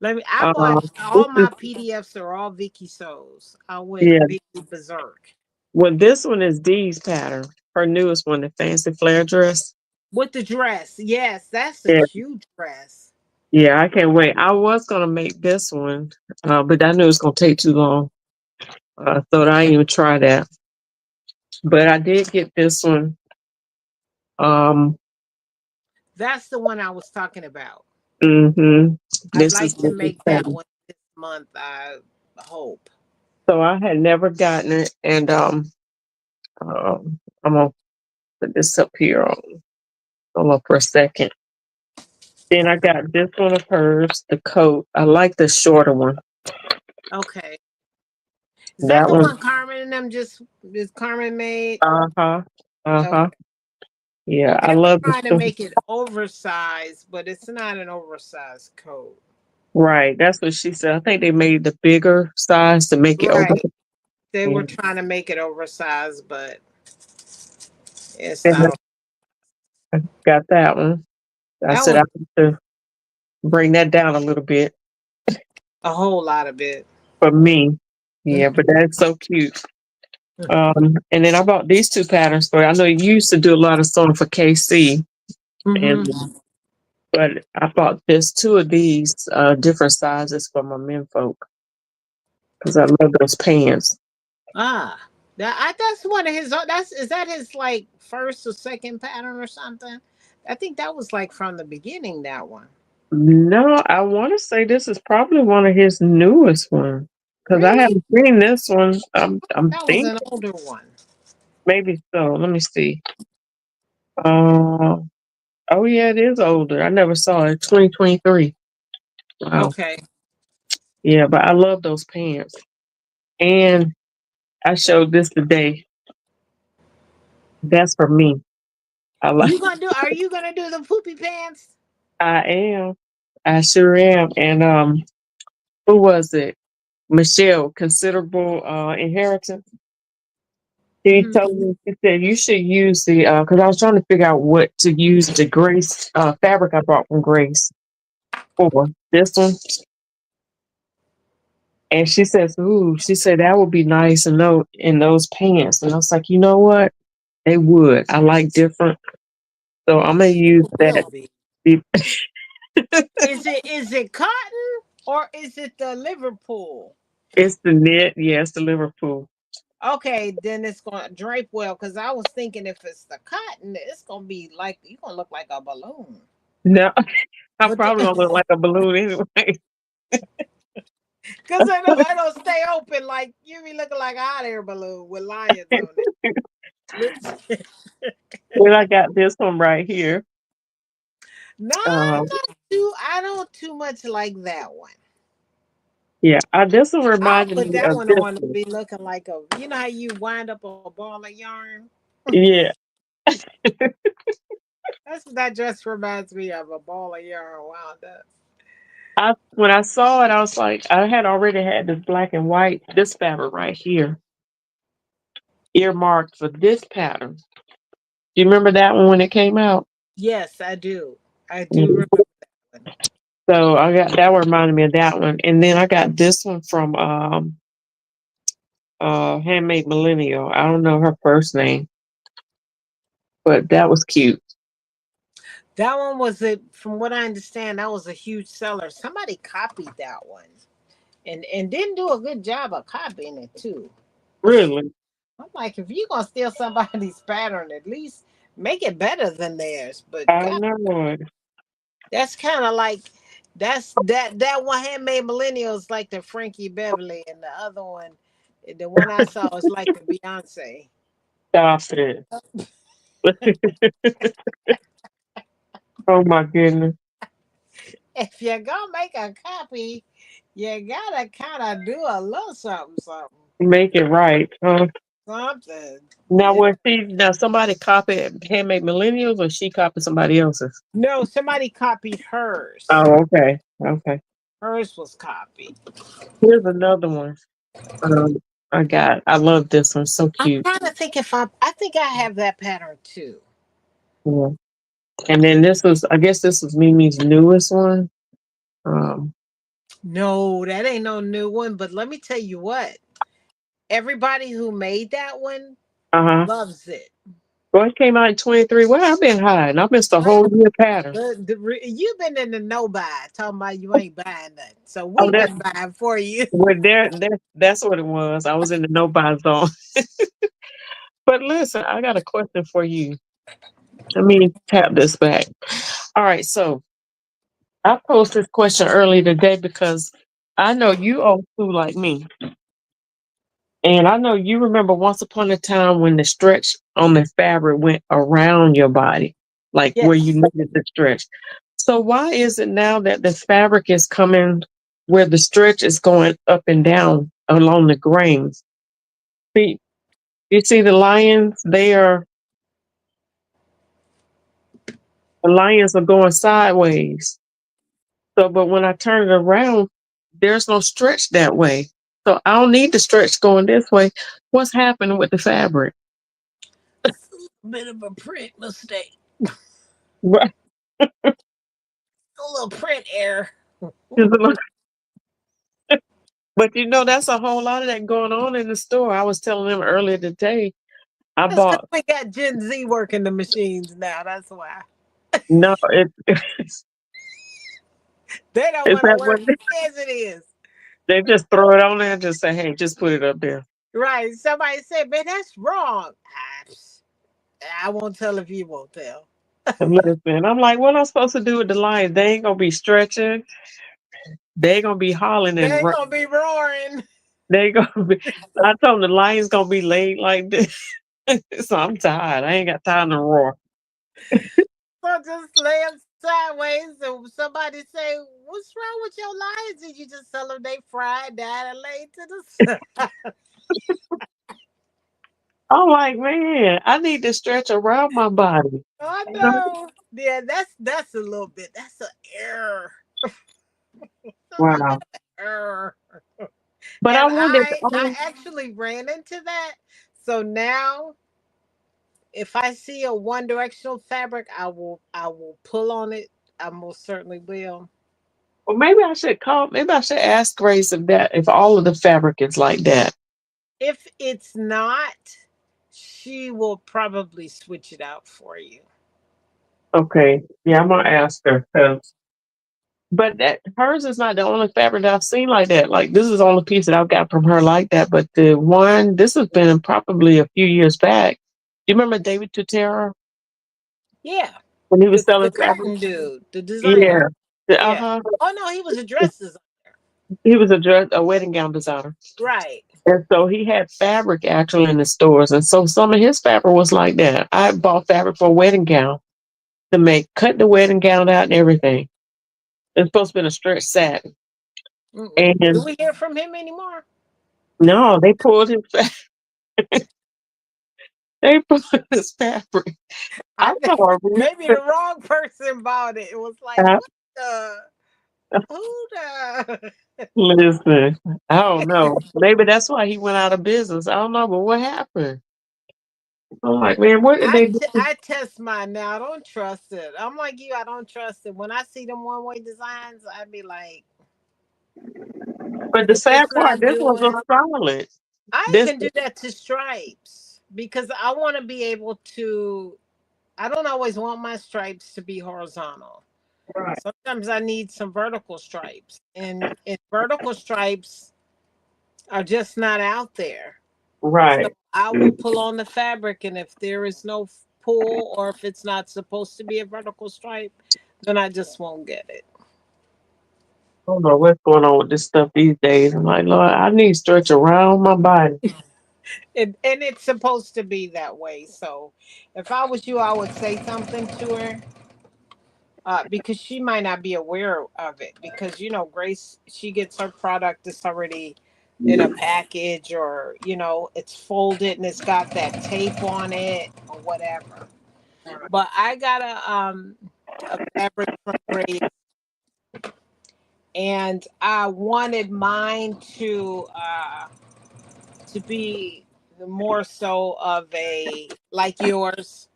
Let me. I bought Uh, this all is my PDFs are all Vicky So's. I went yeah. Vicky berserk Well, this one is Dee's pattern. Her newest one, the fancy flare dress. with the dress. Yes, that's a Yeah, cute dress. yeah. I can't wait. I was gonna make this one, but I knew it was gonna take too long. So I didn't even try that. But I did get this one. Um, That's the one I was talking about. hmm I'd This is like to Dee's make that pattern. one this month. I hope. So I had never gotten it, and I'm gonna put this up here on. Hold on for a second. Then I got this one of hers, the coat. I like the shorter one. Okay. Is that That the one. one Carmen and them just is Carmen made? Uh-huh. Uh-huh. Okay. Yeah, I They were love the trying to short. make it oversized, but it's not an oversized coat. Right. That's what she said. I think they made the bigger size to make it over. Right. They Yeah. were trying to make it oversized, but it's And I don't. I got that one. I That said I one have to bring that down a little bit a whole lot of it. for me. Yeah, but that's so cute. And then I bought these two patterns for you. I know you used to do a lot of sewing for KC, and Mm-hmm. but I bought this two of these different sizes for my men folk because I love those pants. Ah, that's one of his. That's is that his like first or second pattern or something? I think that was like from the beginning. That one. No, I want to say this is probably one of his newest ones because I Really? haven't seen this one. I'm That was thinking an older one. maybe so. Let me see. Uh, Oh yeah, it is older. I never saw it. 2023. Wow. Okay. Yeah, but I love those pants. And I showed this today. That's for me. I like. Are you gonna do the poopy pants? I am. I sure am. And who was it? Michelle, considerable inheritance. She Hmm. told me, she said you should use the because I was trying to figure out what to use the Grace fabric I bought from Grace for this one. And she says, ooh, she said that would be nice in those pants. And I was like, you know what? They would. I like different. So I'm gonna use Will that. be. It's Is it cotton or is it the Liverpool? the knit, yes, the Liverpool. Okay, then it's gonna drape well. Cause I was thinking if it's the cotton, it's gonna be like you gonna look like a balloon. No, I But probably don't look like a balloon anyway. cause I don't stay open like you be looking like a hot air balloon with lions on it. Let's- Then I got this one right here. No, I'm Um, not too. I don't too much like that one. yeah, this one I'll reminded put me that of one this on to one. be looking like a. You know how you wind up a ball of yarn. Yeah, That's what that dress reminds me of, a ball of yarn wound up. I when I saw it, I was like, I had already had this black and white, this fabric right here, earmarked for this pattern. Do you remember that one when it came out? Yes, I do. I do Mhm. remember that one. So I got that one reminded me of that one, and then I got this one from Handmade Millennial. I don't know her first name, but that was cute. That one was it. From what I understand, that was a huge seller. Somebody copied that one, and didn't do a good job of copying it too. Really, I'm like, if you're gonna steal somebody's pattern, at least make it better than theirs. But I God, know it. that's kind of like that one handmade millennials like the Frankie Beverly, and the other one, the one I saw was like the Beyonce. Stop it. Oh my goodness. If you're gonna make a copy, you gotta kind of do a little something, something, Make it right. something. Now, Yeah. was she now somebody copied Handmade Millennials or she copied somebody else's? No, somebody copied hers. Oh, okay. Okay. Hers was copied. Here's another one. Um, I love this one. So I'm cute. trying to think if I think I have that pattern too. Yeah. And then I guess this was Mimi's newest one. Um, No, that ain't no new one. But let me tell you what, everybody who made that one uh-huh. loves it. Well, it came out in 23. Well, I've been hiding. I missed the whole year pattern. You've been in the no buy talking about you ain't buying nothing. So Oh, we've been buying for you. that's what it was. I was in the no buy zone. But listen, I got a question for you. Let me tap this back. All right, so I posed this question earlier today because I know you old school like me. And I know you remember once upon a time when the stretch on the fabric went around your body, like where you Yes. needed the stretch. So why is it now that the fabric is coming where the stretch is going up and down along the grains? See, you see the lions, the lions are going sideways. So, but when I turn it around, there's no stretch that way. So I don't need the stretch going this way. What's happening with the fabric? Bit of a print mistake. Right. A little print error. But that's a whole lot of that going on in the store. I was telling them earlier today, I That's because bought we got Gen Z working the machines now. That's why. no, They don't it's want to that work what as it is. they just throw it on there and just say, hey, just put it up there. Right. Somebody said, man, that's wrong. I won't tell if you won't tell. And listen, I'm like, what am I supposed to do with the lions? They ain't gonna be stretching. They ain't gonna be hollering They and ain't going to be roaring. they ain't gonna be. I told them the lions gonna be laid like this. So I'm tired. I ain't got time to roar. So just laying sideways and somebody say, "What's wrong with your lions?" And you just tell them they fried, died, and laid to the side. I'm like, man, I need to stretch around my body. I You know? know. Yeah, that's a little bit. That's an error. A little bit Wow. of error. But I And wonder if, I actually ran into that. So now if I see a one directional fabric, I will pull on it. I most certainly will. well, maybe I should ask Grace if all of the fabric is like that. If it's not, she will probably switch it out for you. Okay. Yeah, I'm gonna ask her. But that hers is not the only fabric that I've seen like that. Like this is the only piece that I've got from her like that. But this has been probably a few years back. Do you remember David Tutera Yeah. when he was The selling fabric? curtain dude, the designer. Yeah. Uh Yeah. huh. Oh no, he was a dress designer. He was a wedding gown designer. Right. And so he had fabric actually in the stores. And so some of his fabric was like that. I bought fabric for a wedding gown cut the wedding gown out and everything. It's supposed to be a stretch satin. Mm-mm. Do And we hear from him anymore? no, they pulled his they pulled his fabric. I I think saw a maybe the wrong person bought it. It was like, recent. what the who the Listen, I don't know. Maybe that's why he went out of business. I don't know, but what happened? I'm like, man, what did they do? I test mine now. I don't trust it. I'm like you. I don't trust it. When I see them one way designs, I'd be like, But the if sad it's part, not this was a doing, solid. I This even do that to stripes because I want to be able to. I don't always want my stripes to be horizontal. right, Sometimes I need some vertical stripes, and vertical stripes are just not out there. So right. I will pull on the fabric, and if there is no pull, or if it's not supposed to be a vertical stripe, then I just won't get it. I don't know what's going on with this stuff these days. I'm like, Lord, I need stretch around my body. And it's supposed to be that way. So if I was you, I would say something to her, because she might not be aware of it. Because Grace, she gets her product that's already in a package, or it's folded and it's got that tape on it or whatever. But I got a fabric from Grace, and I wanted mine to be more so of a like yours.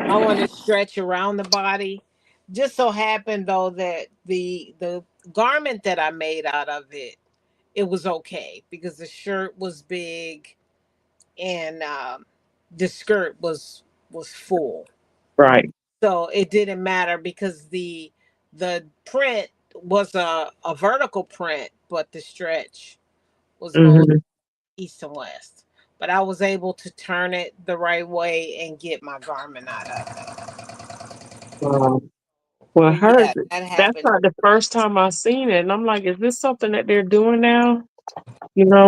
I want to stretch around the body. Just so happened though that the garment that I made out of it was okay because the shirt was big, and the skirt was full. Right. So it didn't matter because the print was a vertical print, but the stretch was both Hmm. east and west. But I was able to turn it the right way and get my garment out of it. Well, But hers, yeah, that that's happened. not the first time I've seen it. And I'm like, is this something that they're doing now?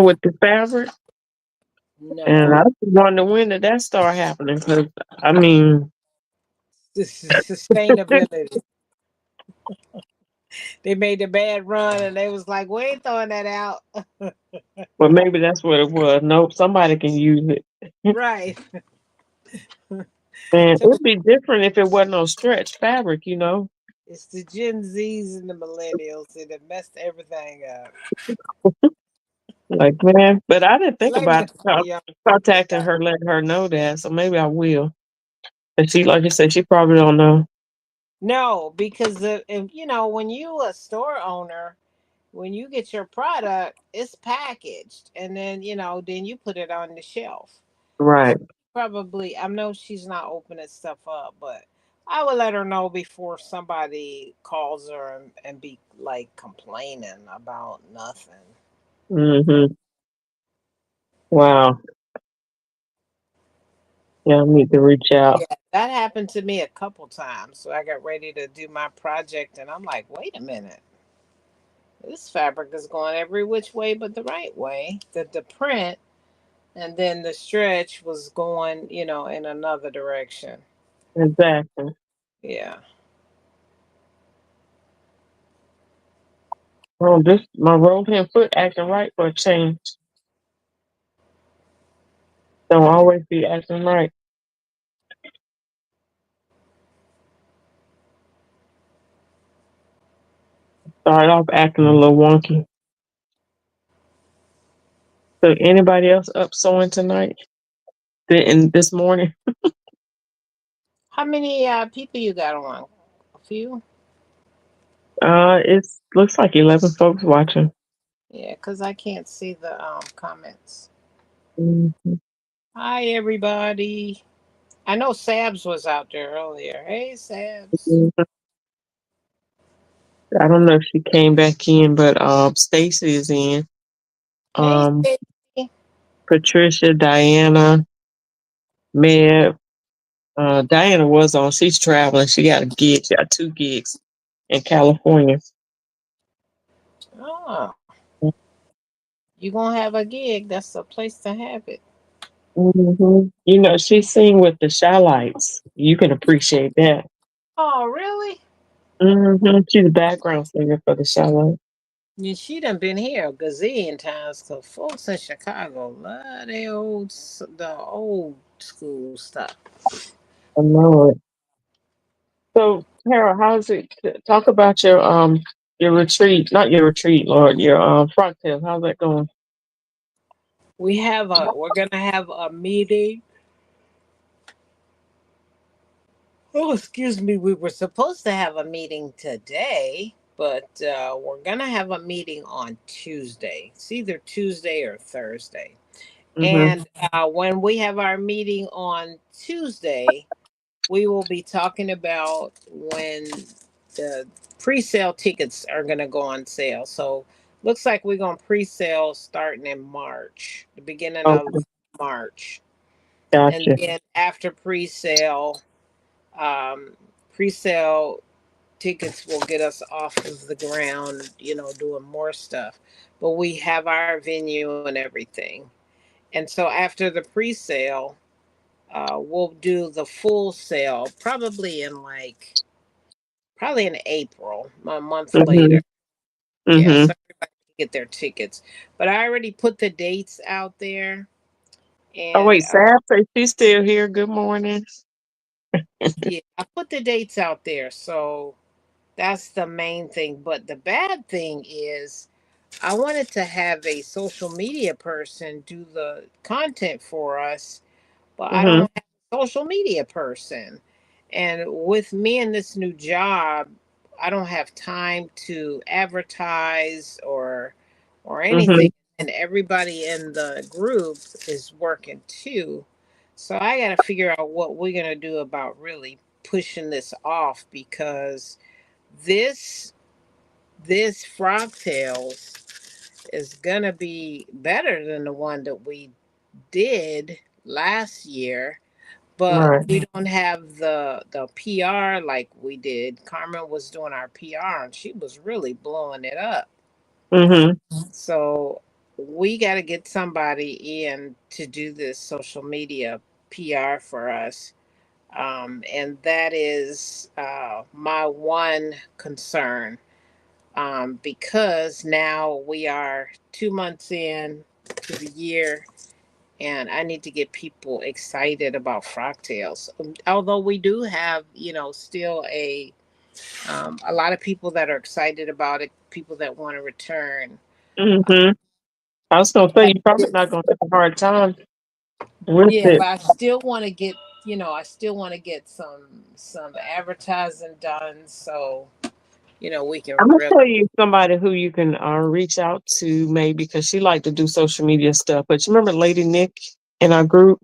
With the fabric? And No, I just wonder when did that start happening? Because, I mean, this is sustainability. They made a bad run and they was like, we ain't throwing that out. well, maybe that's what it was. Nope, somebody can use it. Right. And So it'd be different if it wasn't no stretch fabric. it's the Gen Zs and the millennials that have messed everything up. Like, man, but I didn't think Blame about it on the young people. contacting her, letting her know that. So maybe I will. And she, like you said, she probably don't know. No, because when you a store owner, when you get your product, it's packaged, and then you put it on the shelf. So Right. probably, I know she's not opening stuff up, but I would let her know before somebody calls her and be like complaining about nothing. Hmm. Wow. Yeah, I need to reach out. Yeah, that happened to me a couple times. So I got ready to do my project, and I'm like, wait a minute. This fabric is going every which way but the right way. The print, and then the stretch was going, in another direction. Exactly. Yeah. Oh, this my rolled hand foot acting right for a change. Don't always be acting right. Start off acting a little wonky. So anybody else up sewing tonight? In this morning? How many people you got on? A few? It looks like 11 folks watching. Yeah, because I can't see the comments. Mhm. Hi, everybody. I know Sabs was out there earlier. Hey, Sabs. I don't know if she came back in, but Stacy is in. Hey, Um, Stacy. Patricia, Diana, Meb. Diana was on. She's traveling. She got a gig. She got two gigs in California. Oh, you going to have a gig. That's the place to have it. You know, she sing with the Shylights. You can appreciate that. Oh, really? She's a background singer for the Shylights. Yeah, she done been here a gazillion times because folks in Chicago love the old school stuff. I know it. So, Tara, how's it? Talk about your retreat, not your retreat, Lord, your front tail. How's that going? We're gonna have a meeting. Oh, excuse me. We were supposed to have a meeting today, but we're gonna have a meeting on Tuesday. It's either Tuesday or Thursday. Mm-hmm. And when we have our meeting on Tuesday, we will be talking about when the pre-sale tickets are going to go on sale. So looks like we're going to pre-sale starting in March, the beginning of Okay, March. And gotcha. then after um, pre-sale tickets will get us off of the ground, doing more stuff. But we have our venue and everything. And so after the pre-sale, we'll do the full sale probably in April, a month Mm-hmm. later. Yeah, Mm-hmm. so everybody can get their tickets. But I already put the dates out there, Oh and wait, Sab say she's still here. Good morning. yeah, I put the dates out there. So that's the main thing. But the bad thing is, I wanted to have a social media person do the content for us, but I Mm-hmm. don't have a social media person. And with me in this new job, I don't have time to advertise or Mm-hmm. anything. And everybody in the group is working too. So I got to figure out what we're going to do about really pushing this off because this this frog tails is going to be better than the one that we did last year, but Right. we don't have the PR like we did. Carmen was doing our PR and she was really blowing it up. Mm-hmm. So we got to get somebody in to do this social media PR for us. And that is my one concern, because now we are 2 months in to the year and I need to get people excited about frogtails. Although we do have, still a lot of people that are excited about it, people that want to return. Mm-hmm. I was gonna say But you're probably not gonna have a hard time with yeah, it. but I still want to get, some advertising done so we can I'm gonna really. tell you somebody who you can reach out to maybe because she like to do social media stuff. But you remember Lady Nick in our group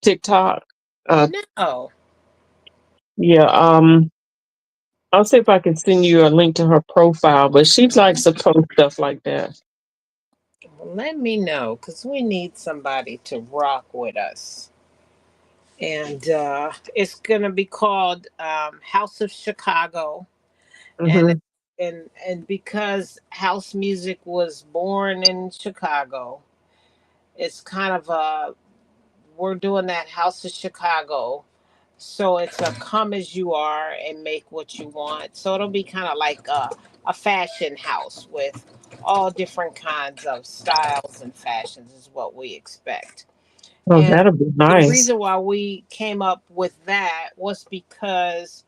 TikTok? Uh, No, yeah. I'll see if I can send you a link to her profile. But she likes to post stuff like that. let me know because we need somebody to rock with us. And it's gonna be called House of Chicago, and Mm-hmm. because house music was born in Chicago, it's kind of we're doing that House of Chicago So it's a come as you are and make what you want. So it'll be kind of like a fashion house with all different kinds of styles and fashions is what we expect. Oh, And that'll be the nice. reason why we came up with that was because,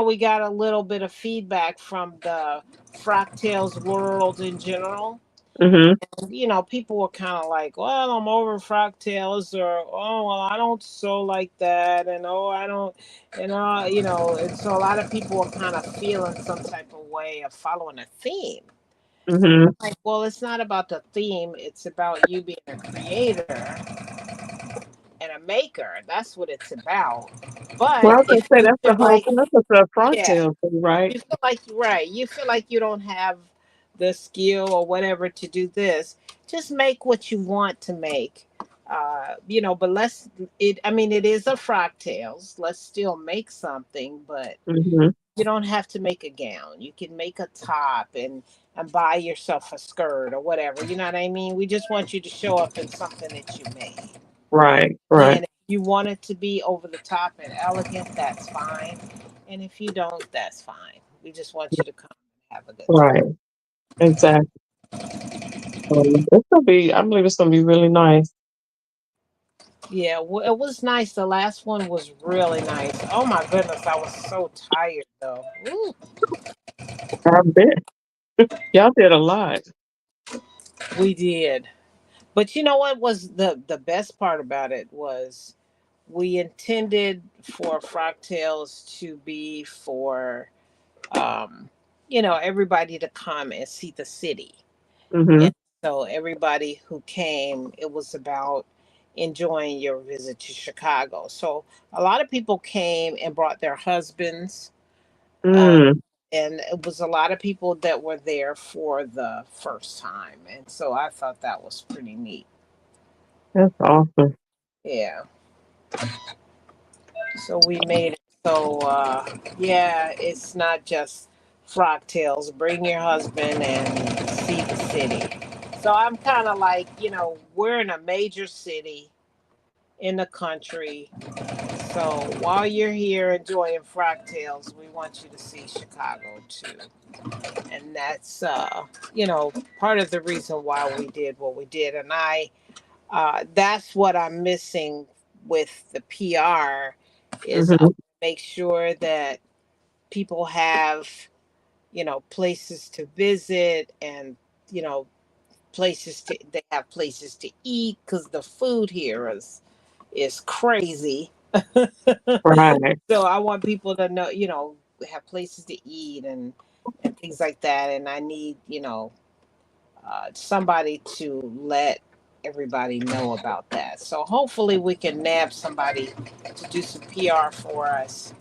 we got a little bit of feedback from the Fractals world in general. Mhm. People were kind of like, well, I'm over Fractals, or, oh, well, I don't sew like that. And, oh, I don't, and so a lot of people were kind of feeling some type of way of following a theme. Mhm. Like, well, it's not about the theme, it's about you being a creator and a maker. That's what it's about. Well, I But was gonna if say you that's the feel whole like, purpose of front yeah, tail thing, right? you feel like you're right, you feel like you don't have the skill or whatever to do this, just make what you want to make. But let's it. I mean, it is a fractals. Let's still make something, but Mhm. you don't have to make a gown. You can make a top and buy yourself a skirt or whatever. You know what I mean? We just want you to show up in something that you made. Right. Right. And if you want it to be over the top and elegant, that's fine. And if you don't, that's fine. We just want you to come and have a good time. Right. Exactly. It's gonna be. I believe it's gonna be really nice. Yeah, well, it was nice. The last one was really nice. Oh my goodness, I was so tired though. Ooh, I bet y'all did a lot. we did. But you know what was the best part about it was we intended for Fractales to be for um everybody to come and see the city. And Mhm. so everybody who came, it was about enjoying your visit to Chicago. So a lot of people came and brought their husbands. Uh, Mm. and it was a lot of people that were there for the first time. And so I thought that was pretty neat. That's awesome. Yeah. So we made it so, yeah, it's not just Frogtails. Bring your husband and see the city. So I'm kind of like, we're in a major city in the country. So while you're here enjoying Frogtails, we want you to see Chicago too. And that's, part of the reason why we did what we did. And that's what I'm missing with the PR is I Mhm. make sure that people have, places to visit and, you know, they have places to eat because the food here is crazy. Right. So I want people to know, have places to eat and things like that. And I need, somebody to let everybody know about that. So hopefully we can nab somebody to do some PR for us.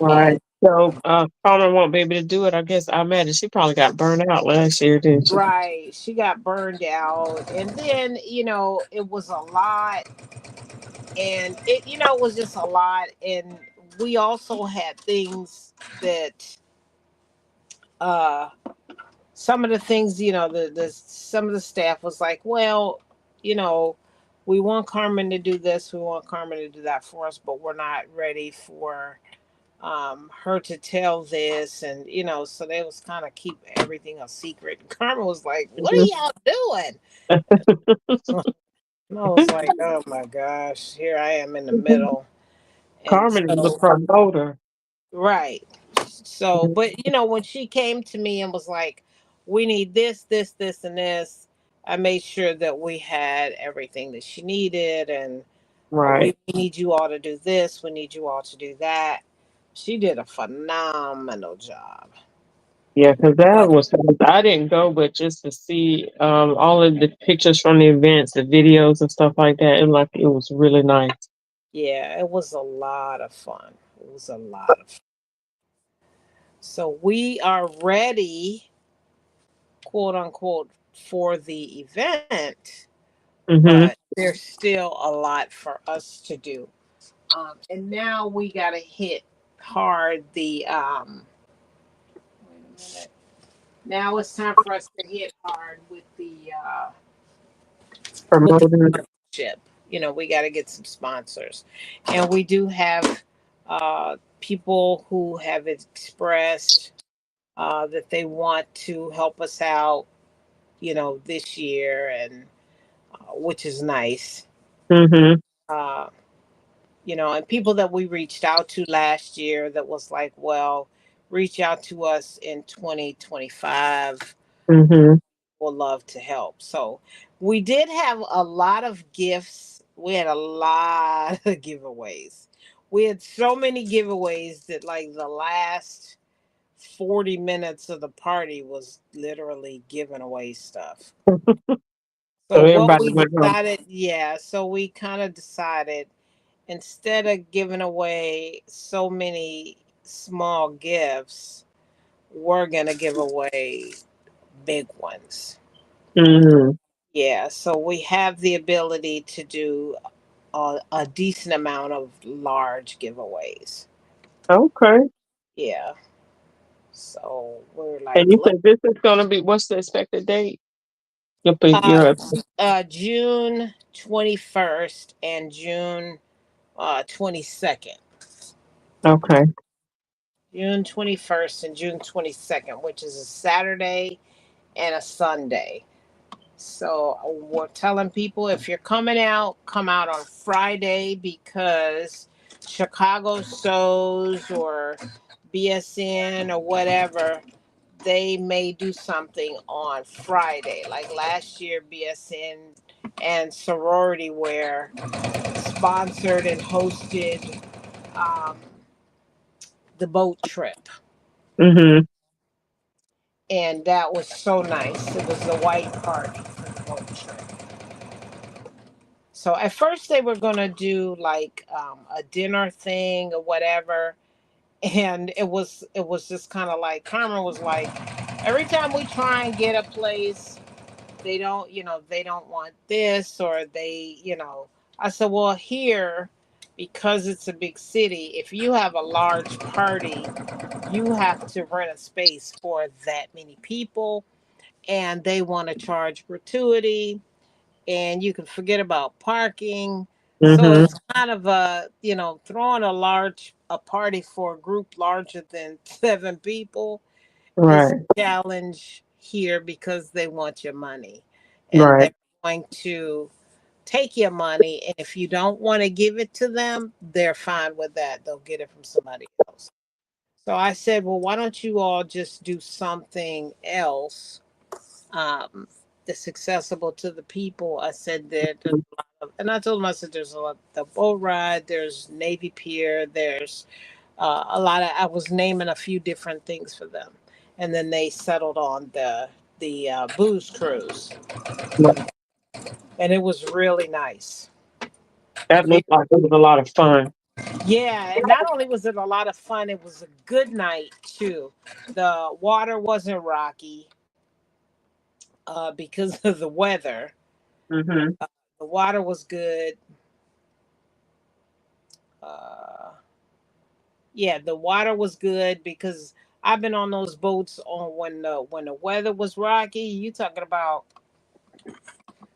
And Right. So, Carmen won't be able to do it. I guess I imagine she probably got burned out last year, didn't she? right, she got burned out, and then it was a lot, and it was just a lot, and we also had things that uh some of the things, the some of the staff was like, well, you know, we want Carmen to do this, we want Carmen to do that for us, but we're not ready for her to tell this, and so they was kind of keep everything a secret. And Carmen was like, "What are Mhm. y'all doing?" And I was like, "Oh my gosh, here I am in the middle." And Carmen is the so, promoter. right. So, but when she came to me and was like, "We need this, this, this, and this," I made sure that we had everything that she needed, and Right. we need you all to do this, we need you all to do that. She did a phenomenal job. Yeah, because that But was, I didn't go, but just to see all of the pictures from the events, the videos and stuff like that, it was really nice. yeah, it was a lot of fun. It was a lot of fun. So we are ready, quote unquote, for the event, Hmm. but there's still a lot for us to do. And now we got to hit hard the wait a minute. Now it's time for us to hit hard with the Promoter. partnership. We got to get some sponsors, and we do have People who have expressed that they want to help us out, this year, and which is nice. Mhm. Uh, and people that we reached out to last year that was like, well, reach out to us in 2025. Mhm. Will love to help. So we did have a lot of gifts. We had a lot of giveaways. We had so many giveaways that like the last 40 minutes of the party was literally giving away stuff. So So what everybody we went home. decided, yeah, so we kind of decided instead of giving away so many small gifts, we're going to give away big ones. Mhm. Yeah, so we have the ability to do a decent amount of large giveaways. Okay. Yeah, so we're And like, you said this is gonna be what's the expected date? uh, Your June 21st and June 22nd. okay. June 21st and June 22nd, which is a Saturday and a Sunday. So we're telling people if you're coming out, come out on Friday because Chicago shows or BSN or whatever, they may do something on Friday. Like last year, BSN and Sorority Wear sponsored and hosted um, the boat trip. Mhm. And that was so nice. It was the white party for the boat trip. So at first they were gonna do like a dinner thing or whatever, and it was just kind of like Carmen was like, every time we try and get a place, they don't want this or they. I said, well, here, because it's a big city, if you have a large party, you have to rent a space for that many people, and they want to charge gratuity, and you can forget about parking. So Mhm. it's kind of throwing a party for a group larger than 7 people is Right. a challenge here because they want your money, and Right. they're going to take your money, and if you don't want to give it to them, they're fine with that. They'll get it from somebody else. So I said, well, why don't you all just do something else um, that's accessible to the people? I said there's a lot of, and I told them, I said there's a lot, the boat ride, there's Navy Pier, there's a lot of. I was naming a few different things for them, and then they settled on the booze cruise, and it was really nice. That Very, looked like it was a lot of fun. yeah, and not only was it a lot of fun, it was a good night too. The water wasn't rocky because of the weather. Mhm. The water was good. Uh, yeah, the water was good because I've been on those boats on when the weather was rocky. You talking about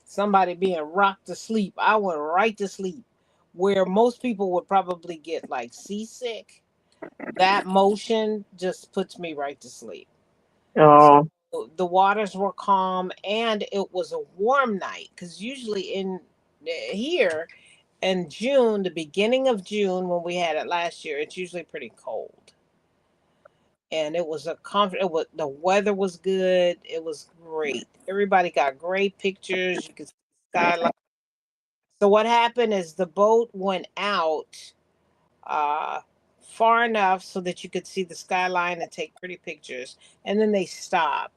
somebody being rocked to sleep? I went right to sleep. Where most people would probably get like seasick, that motion just puts me right to sleep. So Oh. the waters were calm and it was a warm night because usually in here in June, the beginning of June when we had it last year, it's usually pretty cold. And it was a comfort. It was the weather was good. It was great. Everybody got great pictures. You could see the skyline. So what happened is the boat went out uh, far enough so that you could see the skyline and take pretty pictures, and then they stop,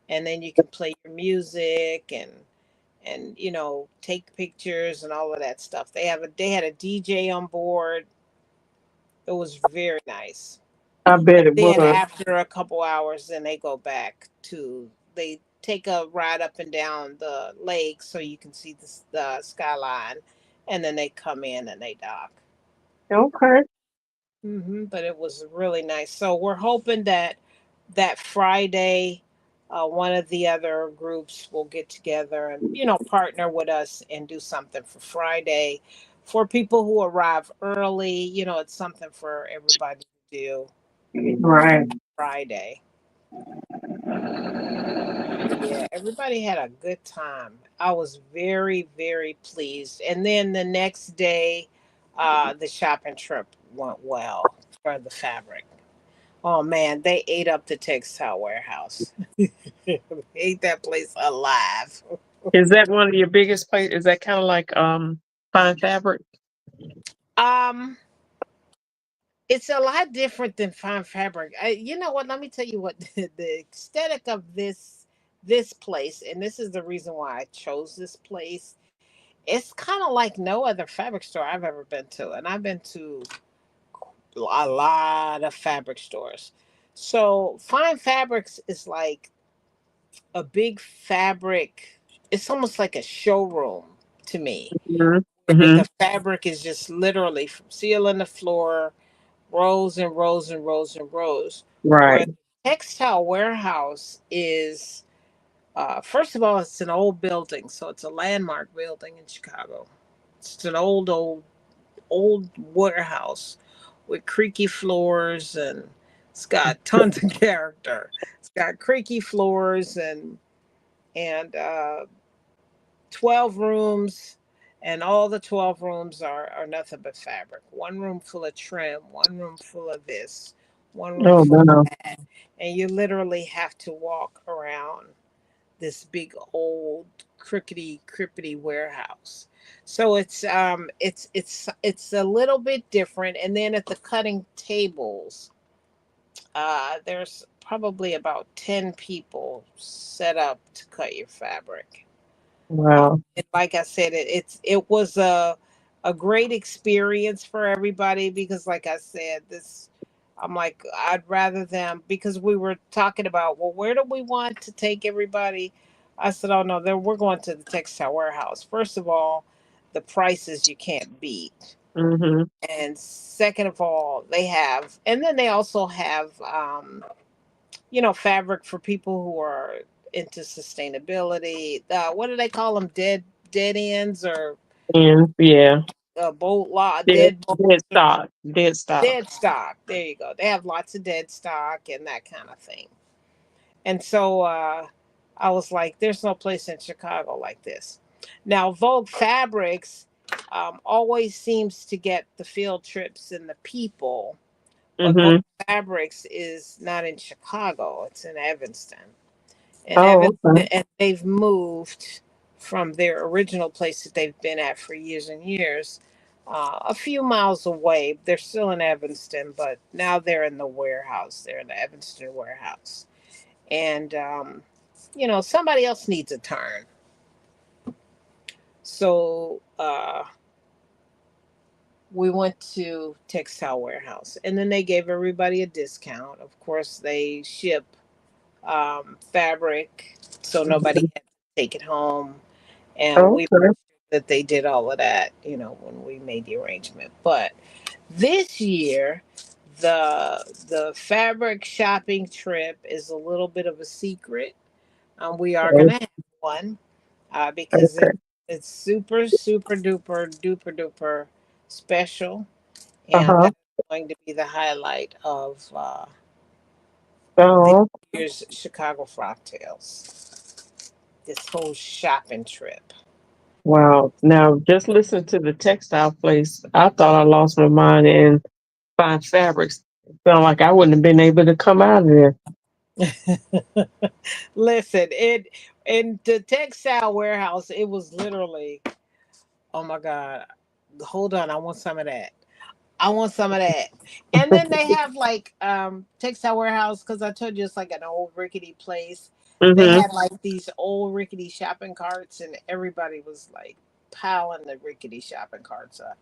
and then you can play your music and take pictures and all of that stuff. They had a DJ on board. It was very nice. I bet it Then was. after a couple hours, then they go back to they take a ride up and down the lake so you can see the skyline, and then they come in and they dock. Okay. But it was really nice. So we're hoping that that Friday, one of the other groups will get together and partner with us and do something for Friday. for people who arrive early. It's something for everybody to do Right. Friday. Yeah, everybody had a good time. I was very, very pleased. And then the next day, the shopping trip went well for the fabric. Oh man, they ate up the textile warehouse. Ate that place alive. Is that one of your biggest places? Is that kind of like fine fabric? Um, it's a lot different than fine fabric. You know what? Let me tell you what the aesthetic of this place, and this is the reason why I chose this place. It's kind of like no other fabric store I've ever been to, and I've been to a lot of fabric stores. So fine fabrics is like a big fabric. It's almost like a showroom to me, Hmm. where Hmm. the fabric is just literally from ceiling to floor, rows and rows and rows and rows. Right. Where the textile warehouse is, first of all, it's an old building, so it's a landmark building in Chicago. It's an old warehouse with creaky floors, and it's got tons of character. It's got creaky floors and 12 rooms, and all the 12 rooms are nothing but fabric. One room full of trim, one room full of this, one room Oh full no. of that. And you literally have to walk around this big old crickety warehouse. So it's a little bit different. And then at the cutting tables, there's probably about 10 people set up to cut your fabric. Wow. And like I said, it was a great experience for everybody, because like I said, this I'm like, I'd rather them, because we were talking about, well, where do we want to take everybody? I said, oh no, then we're going to the textile warehouse. First of all, the prices you can't beat. Hmm. And second of all, and then they also have fabric for people who are into sustainability. What do they call them? Dead ends, or And yeah, boat lot, dead, dead boat, dead stock, dead stock. dead stock. There you go. They have lots of dead stock and that kind of thing. And so I was like, "There's no place in Chicago like this." Now, Vogue Fabrics always seems to get the field trips and the people, but Vogue Hmm. Fabrics is not in Chicago. It's in Evanston. And Oh, okay. and they've moved from their original place that they've been at for years and years, a few miles away. They're still in Evanston, but now they're in the warehouse. They're in the Evanston warehouse, and somebody else needs a turn. So we went to Textile Warehouse, and then they gave everybody a discount. Of course, they ship fabric, so nobody Mhm. had to take it home, and we Okay. that they did all of that, when we made the arrangement. But this year, the fabric shopping trip is a little bit of a secret. We are Okay. gonna have one, because Okay. it's super super duper duper duper special, and Uh-huh. that's going to be the highlight of this Oh, year's Chicago Frogtails. This whole shopping trip. wow. Now, just listen to the textile place. I thought I lost my mind in fine fabrics. Felt like I wouldn't have been able to come out of there. Listen, it in the textile warehouse, it was literally, oh my God, hold on, I want some of that. I want some of that. And then they have like textile warehouse, because I told you it's like an old rickety place. They Mm-hmm. had like these old rickety shopping carts, and everybody was like piling the rickety shopping carts up.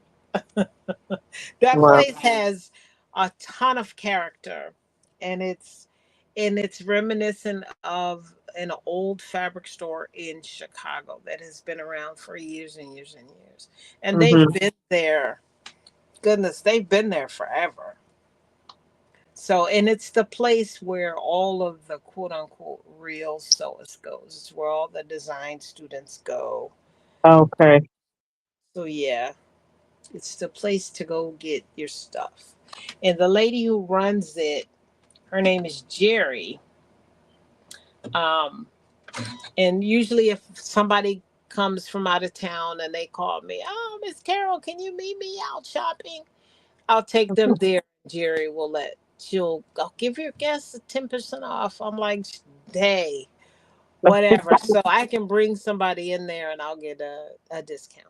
That Wow. place has a ton of character, and it's reminiscent of an old fabric store in Chicago that has been around for years and years and years. And they've Mm-hmm. been there, goodness, they've been there forever. So, and it's the place where all of the quote unquote real sewers goes. It's where all the design students go. Okay. So yeah. It's the place to go get your stuff. And the lady who runs it, her name is Jerry. Um, and usually, if somebody comes from out of town and they call me, "Oh, Miss Carol, can you meet me out shopping?" I'll take them there. Jerry will let I'll give your guests 10% off. I'm like, hey, whatever. So I can bring somebody in there and I'll get a discount.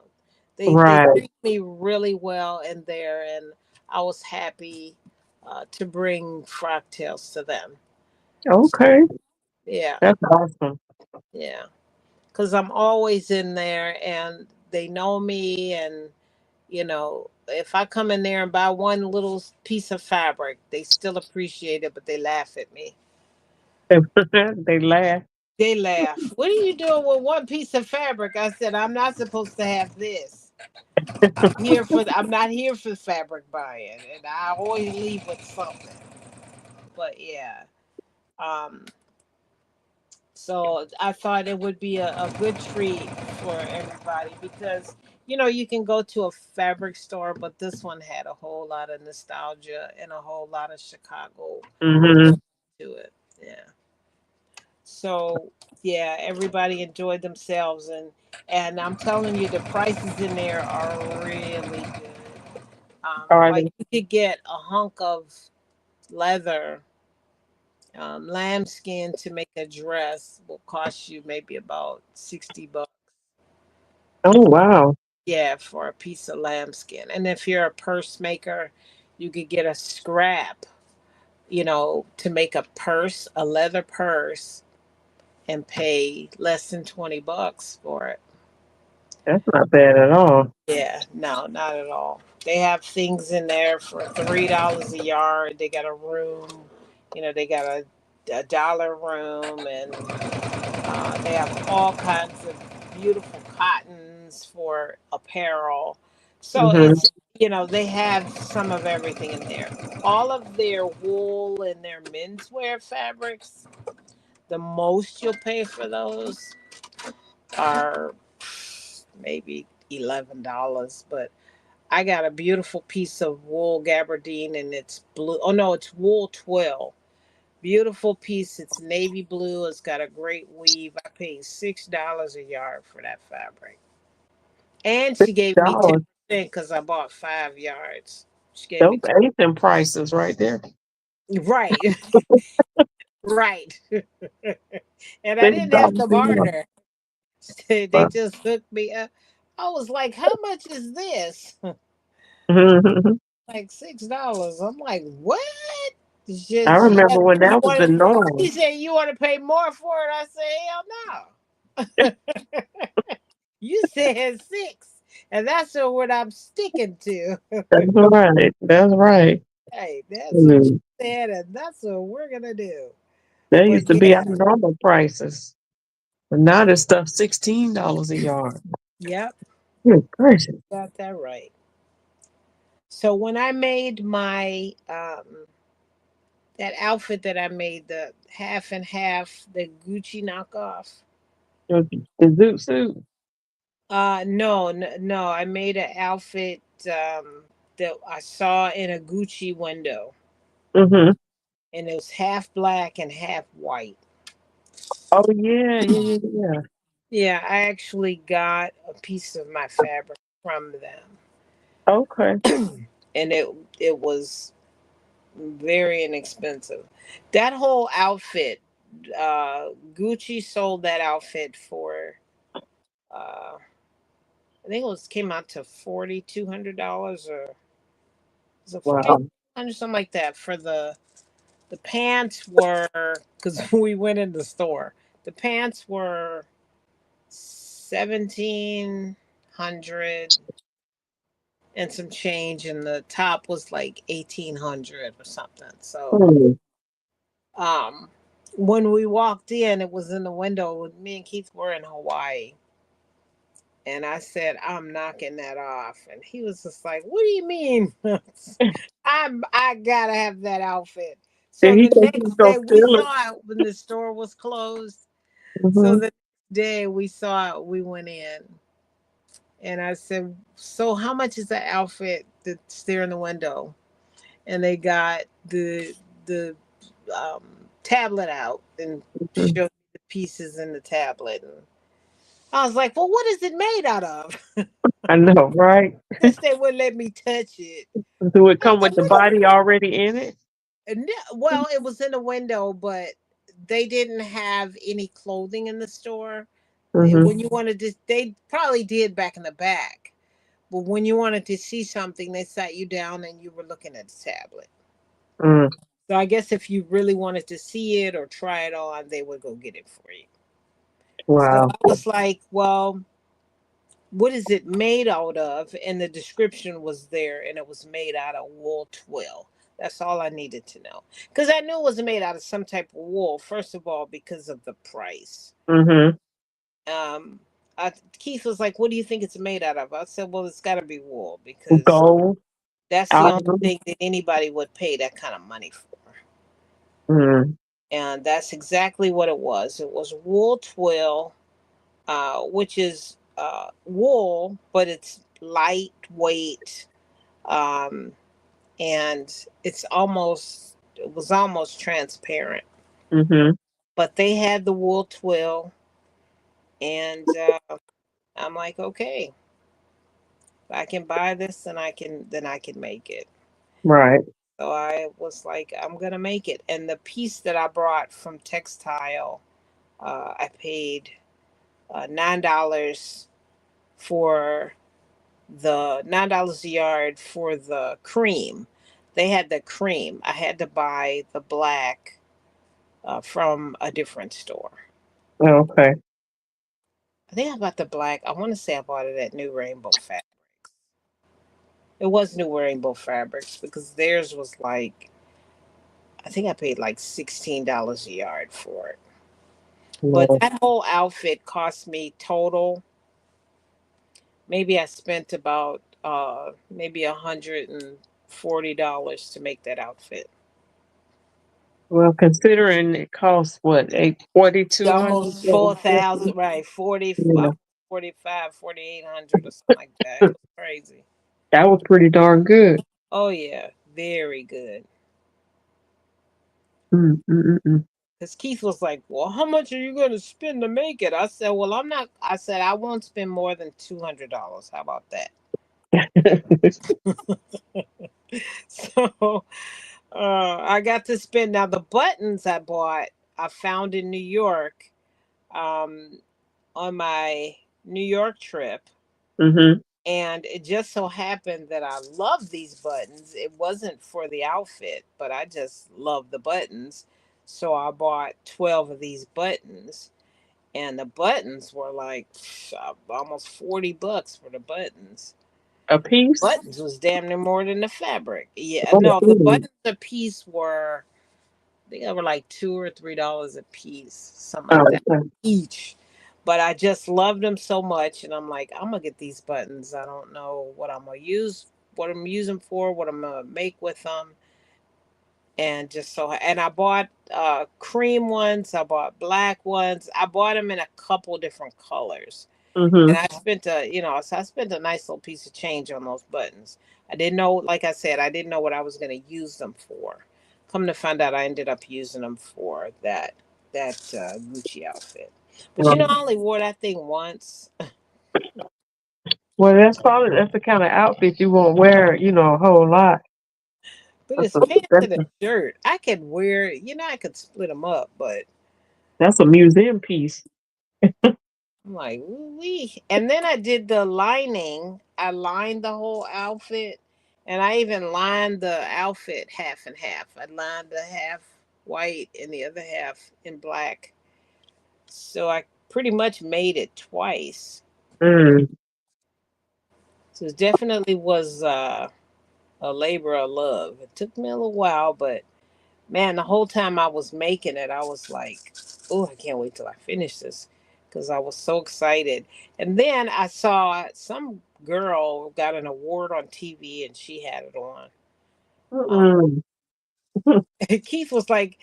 They Right. treat me really well in there, and I was happy to bring fractals to them. Okay. Yeah, That's awesome. yeah. Because I'm always in there and they know me. And, if I come in there and buy one little piece of fabric, they still appreciate it, but they laugh at me. They laugh. They laugh. What are you doing with one piece of fabric? I said, I'm not supposed to have this. I'm not here for fabric buying. And I always leave with something. But yeah. Um, So I thought it would be a good treat for everybody because, you can go to a fabric store, but this one had a whole lot of nostalgia and a whole lot of Chicago Hmm. to it. Yeah. So yeah, everybody enjoyed themselves, and I'm telling you, the prices in there are really good. All right. Like you could get a hunk of leather, lambskin to make a dress will cost you maybe about $60. Oh, wow. Yeah, for a piece of lambskin. And if you're a purse maker, you could get a scrap, to make a purse, a leather purse, and pay less than $20 for it. That's not bad at all. Yeah, no, not at all. They have things in there for $3 a yard. They got a room, they got a dollar room, and they have all kinds of beautiful cottons for apparel. So Hmm. they have some of everything in there. All of their wool and their menswear fabrics, the most you'll pay for those are maybe $11. But I got a beautiful piece of wool gabardine, and it's blue. Oh no, it's wool twill. Beautiful piece. It's navy blue. It's got a great weave. I paid $6 a yard for that fabric. And she gave me $6. 10% because I bought 5 yards. She gave Those me 10. Asian prices right there. Right. Right. And I six didn't have dollars to a yard. barter. They Wow. just hooked me up. I was like, how much is this? Mhm. Like $6. I'm like, what? I She remember when you that was the want she norm. said you want to pay more for it. I said, hell no. You said six, and that's what I'm sticking to. That's right. That's right. Hey, that's what you Mm. said, and that's what we're gonna do. That used But to be our yeah, normal prices. But now this stuff $16 a yard. yep, Good gracious. got that right. So when I made my that outfit that I made, the half and half, the Gucci knockoff. The zoot suit. No, no, I made an outfit that I saw in a Gucci window, Hmm. and it was half black and half white. Oh yeah, yeah, yeah, yeah. Yeah, I actually got a piece of my fabric from Okay. them, and it was very inexpensive. That whole outfit, Gucci sold that outfit for, I think it was came out to $4,200, or was it forty Wow. hundred something like that for the pants were, because we went in the store. The pants were 1,700 and some change, and the top was like 1,800 or something. So, Hmm. um, when we walked in, it was in the window. Me and Keith were in Hawaii, and I said, "I'm knocking that off," and he was just like, "What do you mean?" I gotta have that outfit. Did So he the think he was next gonna day we steal it? saw it when the store was closed. So Hmm. the next day we saw it, we went in, And I said, "So how much is that outfit that's there in the window?" And they got the um, tablet out and Mhm. showed me the pieces in the tablet. And I was like, "Well, what is it made out of?" I know, right? Since they wouldn't let me touch it, Do it I was come like, with the "What is?" body already in it? Well, it was in the window, but they didn't have any clothing in the store. Mm-hmm. When you wanted to, they probably did back in the back. But when you wanted to see something, they sat you down and you were looking at the tablet. Mm. So I guess if you really wanted to see it or try it on, they would go get it for you. So Wow. I was like, well, what is it made out of? And the description was there, and it was made out of wool twill. That's all I needed to know. Because I knew it was made out of some type of wool, first of all, because of the price. Mm-hmm. Um, Keith was like, "What do you think it's made out of?" I said, "Well, it's got to be wool because Gold. that's the only Ivory. thing that anybody would pay that kind of money for." Mm. And that's exactly what it was. It was wool twill, which is wool, but it's lightweight, um, and it was almost transparent. Mm-hmm. But they had the wool twill, and I'm like, okay, if I can buy this, then I can make it. Right. So I was like, I'm gonna make it. And the piece that I brought from textile, I paid $9 for the $9 a yard for the cream. They had the cream. I had to buy the black from a different store. Okay. I think I bought the black. I want to say I bought it at New Rainbow Fabrics. It was New Rainbow Fabrics because theirs was like, I think I paid like $16 a yard for it. But No. that whole outfit cost me total. Maybe I spent about maybe $140 to make that outfit. Well, considering it costs what, 4,200? Almost 4,000, right? 40, Yeah, 45, 4,800 or something like that. It was crazy. that was pretty darn good. Oh yeah, very good. Mm, mm, mm, mm. Because Keith was like, "Well, how much are you going to spend to make it?" I said, "Well, I'm not." I said, "I won't spend more than $200. How about that?" So I got to spend. Now the buttons I bought, I found in New York, um, on my New York trip. Mm-hmm. And it just so happened that I love these buttons. It wasn't for the outfit, but I just love the buttons. So I bought 12 of these buttons. And the buttons were like almost $40 for the buttons. A piece? Buttons was damn near more than the fabric. Yeah, Oh, no, the mm. buttons a piece were, I think they were like $2 or $3 a piece, something Oh, like that, okay. each. But I just loved them so much, and I'm like, I'm gonna get these buttons. I don't know what I'm gonna use, what I'm using for, what I'm gonna make with them, and just so. And I bought cream ones. I bought black ones. I bought them in a couple different colors. And Mm-hmm. I spent so I spent a nice little piece of change on those buttons. I didn't know, like I said, I didn't know what I was going to use them for. Come to find out, I ended up using them for that Gucci outfit. But you know, Right. I only wore that thing once. Well, that's the kind of outfit you won't wear, a whole lot. But That's it's a pants that's and a a, shirt. I could wear, I could split them up, but that's a museum piece. I'm like, wee. And then I did the lining. I lined the whole outfit, and I even lined the outfit half and half. I lined the half white and the other half in black. So I pretty much made it twice. Mm. So it definitely was a labor of love. It took me a little while, but man, the whole time I was making it, I was like, oh, I can't wait till I finish this because I was so excited. And then I saw some girl got an award on TV and she had it on. Um, Mm-mm. Keith was like,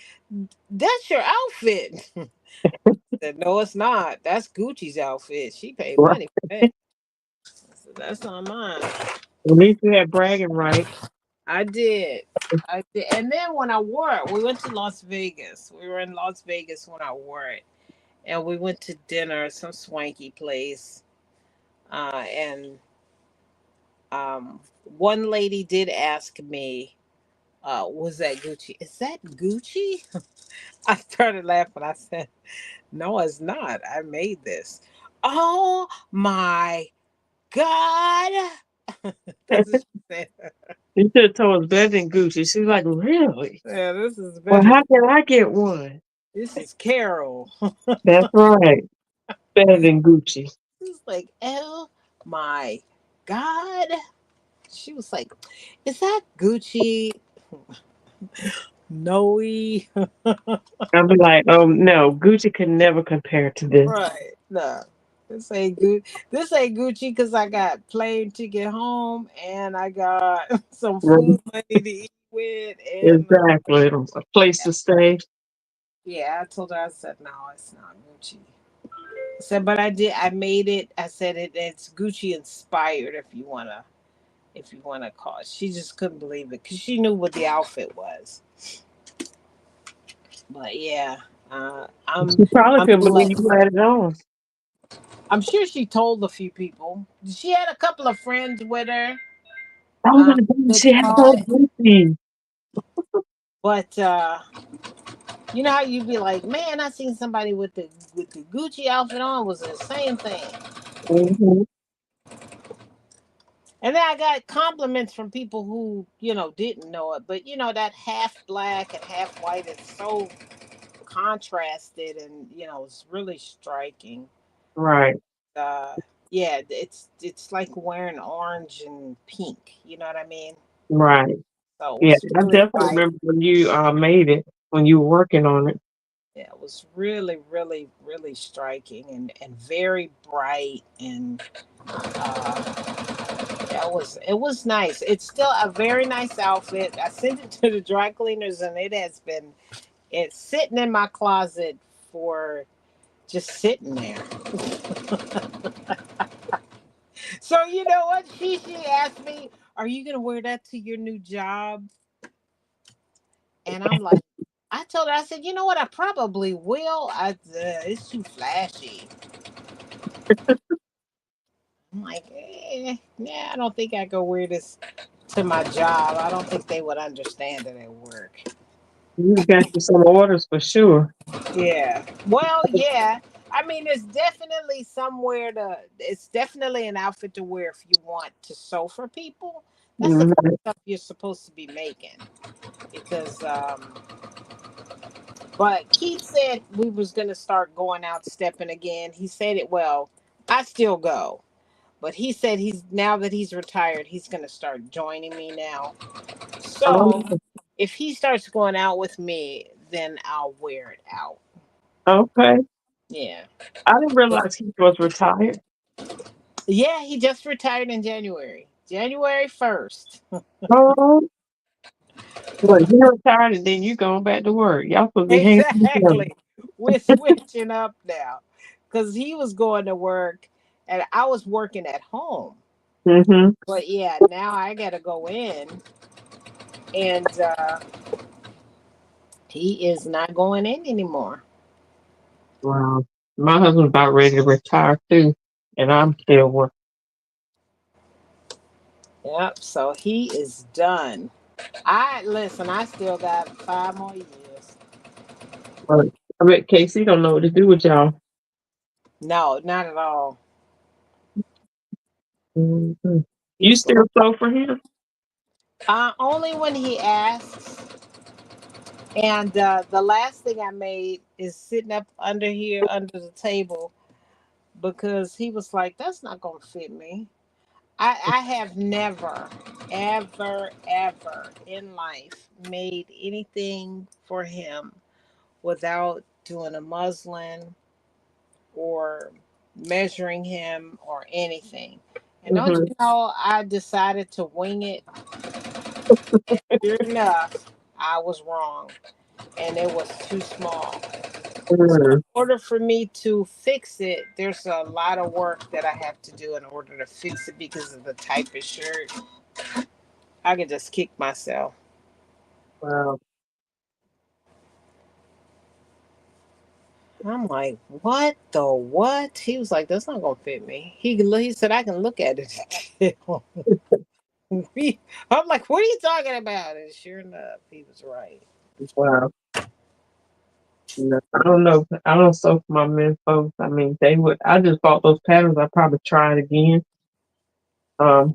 "That's your outfit." I said, "No, it's not. That's Gucci's outfit. She paid Right. money for that." That's not mine. At least you had bragging right. I did. I did. And then when I wore it, we went to Las Vegas. We were in Las Vegas when I wore it. And we went to dinner at some swanky place. And one lady did ask me, was that Gucci? Is that Gucci? I started laughing. I said, no, it's not. I made this. Oh my God. That's what she said. You should have told us better than Gucci. She's like, really? Yeah, this is Well, better. how can I get one? This is Carol. That's right. Better than Gucci. It's like, oh my God. She was like, is that Gucci? No. I'll be like, no, Gucci can never compare to this. Right. No. This ain't good. This ain't Gucci because I got plane ticket home and I got some Right. food money to eat with and Exactly. A place to stay. yeah, I told her I said no, it's not Gucci. I said, but I did. I made it. I said it's Gucci inspired. If you wanna call it. She just couldn't believe it because she knew what the outfit was. But yeah, She probably I'm couldn't believe blessed. you had it on. I'm sure she told a few people. She had a couple of friends with her Oh my God, that she had saw so it, Gucci. but you know how you'd be like, man, I seen somebody with the Gucci outfit on was the same thing. Hmm. And then I got compliments from people who, didn't know it. But, that half black and half white is so contrasted and, it's really striking. Right, Uh, yeah, it's like wearing orange and pink. You know what I mean? right. So it Yeah, was I really definitely bright. remember when you made it, when you were working on it. Yeah, it was really, really, really striking and very bright and yeah, it was nice. It's still a very nice outfit. I sent it to the dry cleaners and it's sitting in my closet for just sitting there. So you know what? She asked me, "Are you gonna wear that to your new job?" And I'm like, I told her, I said, you know what? I probably will. It's too flashy. I'm like, yeah, I don't think I could wear this to my job. I don't think they would understand it at work. You got you some orders for sure. Yeah. Well, yeah. I mean, it's definitely an outfit to wear if you want to sew for people. That's the kind Mhm. of stuff you're supposed to be making. Because, but Keith said we was going to start going out stepping again. He said it well. I still go. But he said now that he's retired, he's going to start joining me now. So Oh, if he starts going out with me, then I'll wear it out. okay. Yeah. I didn't realize he was retired. Yeah, he just retired in January. January 1st. Oh, well, you retired and then you going back to work. Y'all supposed to be hanging together. Exactly. We're switching up now. Because he was going to work and I was working at home. Mm-hmm. But yeah, now I got to go in and he is not going in anymore. Wow. My husband's about ready to retire too, and I'm still working. Yep. So he is done. I still got 5 more years. But I bet Casey don't know what to do with y'all. No, not at all. Hmm. You He's still sew for him? only when he asks. And the last thing I made is sitting up under here under the table because he was like, "That's not gonna fit me." I have never, ever, ever in life made anything for him without doing a muslin or measuring him or anything. And don't Hmm. you know, I decided to wing it. Sure enough, I was wrong, and it was too small. Mm. In order for me to fix it, there's a lot of work that I have to do in order to fix it because of the type of shirt. I could just kick myself. Wow. I'm like, what the what? He was like, that's not gonna fit me. He said I can look at it. I'm like, what are you talking about? And sure enough, he was right. Wow. No, I don't know. I don't sew for my men folks. I mean, they would. I just bought those patterns. I probably try it again. Um,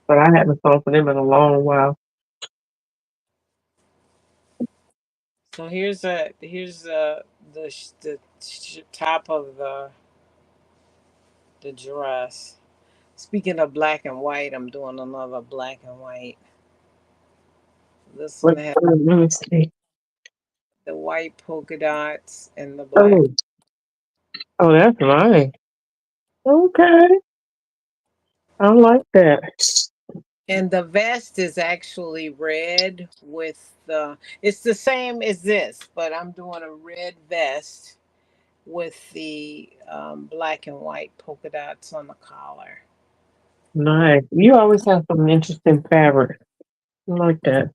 but I haven't sewn for them in a long while. So here's the top of the dress. Speaking of black and white, I'm doing another black and white. This one But has let me see. the white polka dots and the black. Oh, oh, that's nice. Okay, I like that. And the vest is actually red with the. It's the same as this, but I'm doing a red vest with the black and white polka dots on the collar. Nice. You always have some interesting fabric. I like that.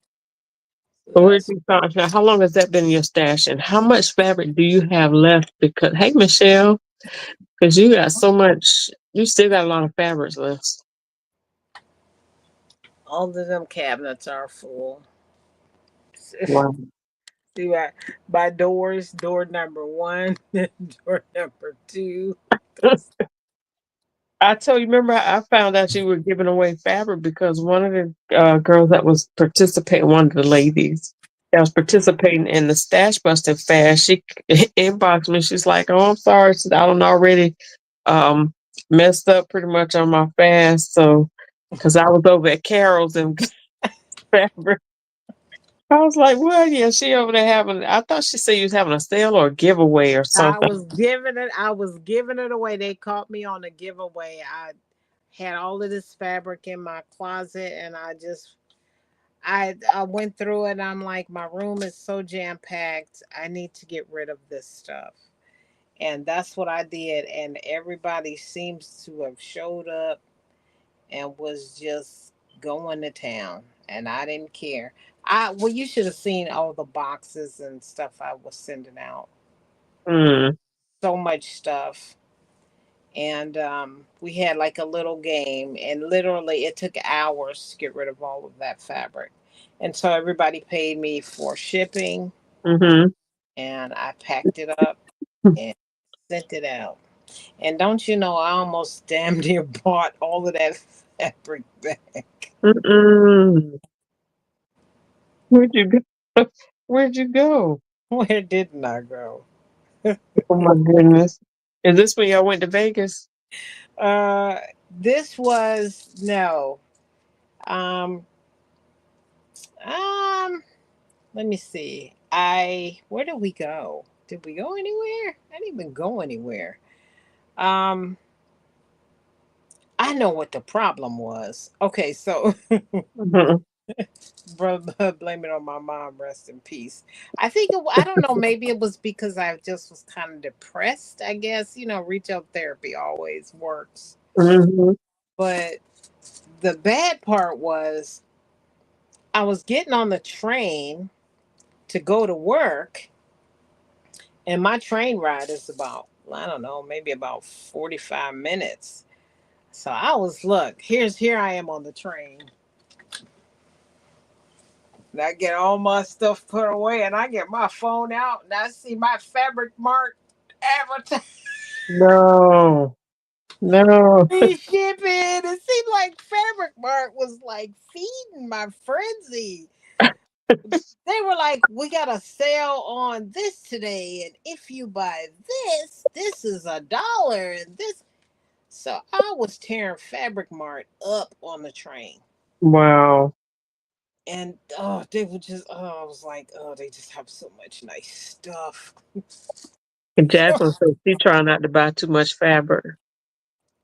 So But where that's did you find now? How long has that been in your stash? And how much fabric do you have left? Because hey, Michelle, because you got so much. You still got a lot of fabrics left. all of them cabinets are full. Wow. See my doors, door number one, door number two. I told you, remember, I found out you were giving away fabric because one of the girls that was participating, one of the ladies that was participating in the stash busting fast, she inboxed me. She's like, "Oh, I'm sorry, she said, I don't already um, messed up pretty much on my fast." So, because I was over at Carol's and fabric, I was like, "Well, yeah, she over there having." I thought she said you was having a sale or a giveaway or something. I was giving it away. They caught me on a giveaway. I had all of this fabric in my closet and I went through it. I'm like, my room is so jam packed. I need to get rid of this stuff. And that's what I did. And everybody seems to have showed up and was just going to town. And I didn't care. You should have seen all the boxes and stuff I was sending out. Mm, So much stuff. And we had like a little game, and literally it took hours to get rid of all of that fabric. And so everybody paid me for shipping, mm-hmm. and I packed it up and sent it out. And don't you know, I almost damn near bought all of that fabric back. Mm-mm. Where'd you go? Where'd you go? Where didn't I go? Oh my goodness. Is this when y'all went to Vegas? Uh, this was no. Um, um, Let me see. Where did we go? Did we go anywhere? I didn't even go anywhere. Um, I know what the problem was. Okay, so Mhm. brother, blame it on my mom. Rest in peace. I don't know. Maybe it was because I just was kind of depressed. I guess reach out therapy always works. Mhm. But the bad part was I was getting on the train to go to work, and my train ride is about, I don't know, maybe about 45 minutes. So I was, look, here I am on the train. And I get all my stuff put away, and I get my phone out and I see my Fabric Mart advertising No. No. shipping. It seemed like Fabric Mart was like feeding my frenzy. They were like, we got a sale on this today, and if you buy this is $1, and this. So I was tearing Fabric Mart up on the train. Wow. And oh, they were just, I was like, oh, they just have so much nice stuff. And Jasmine said she trying not to buy too much fabric.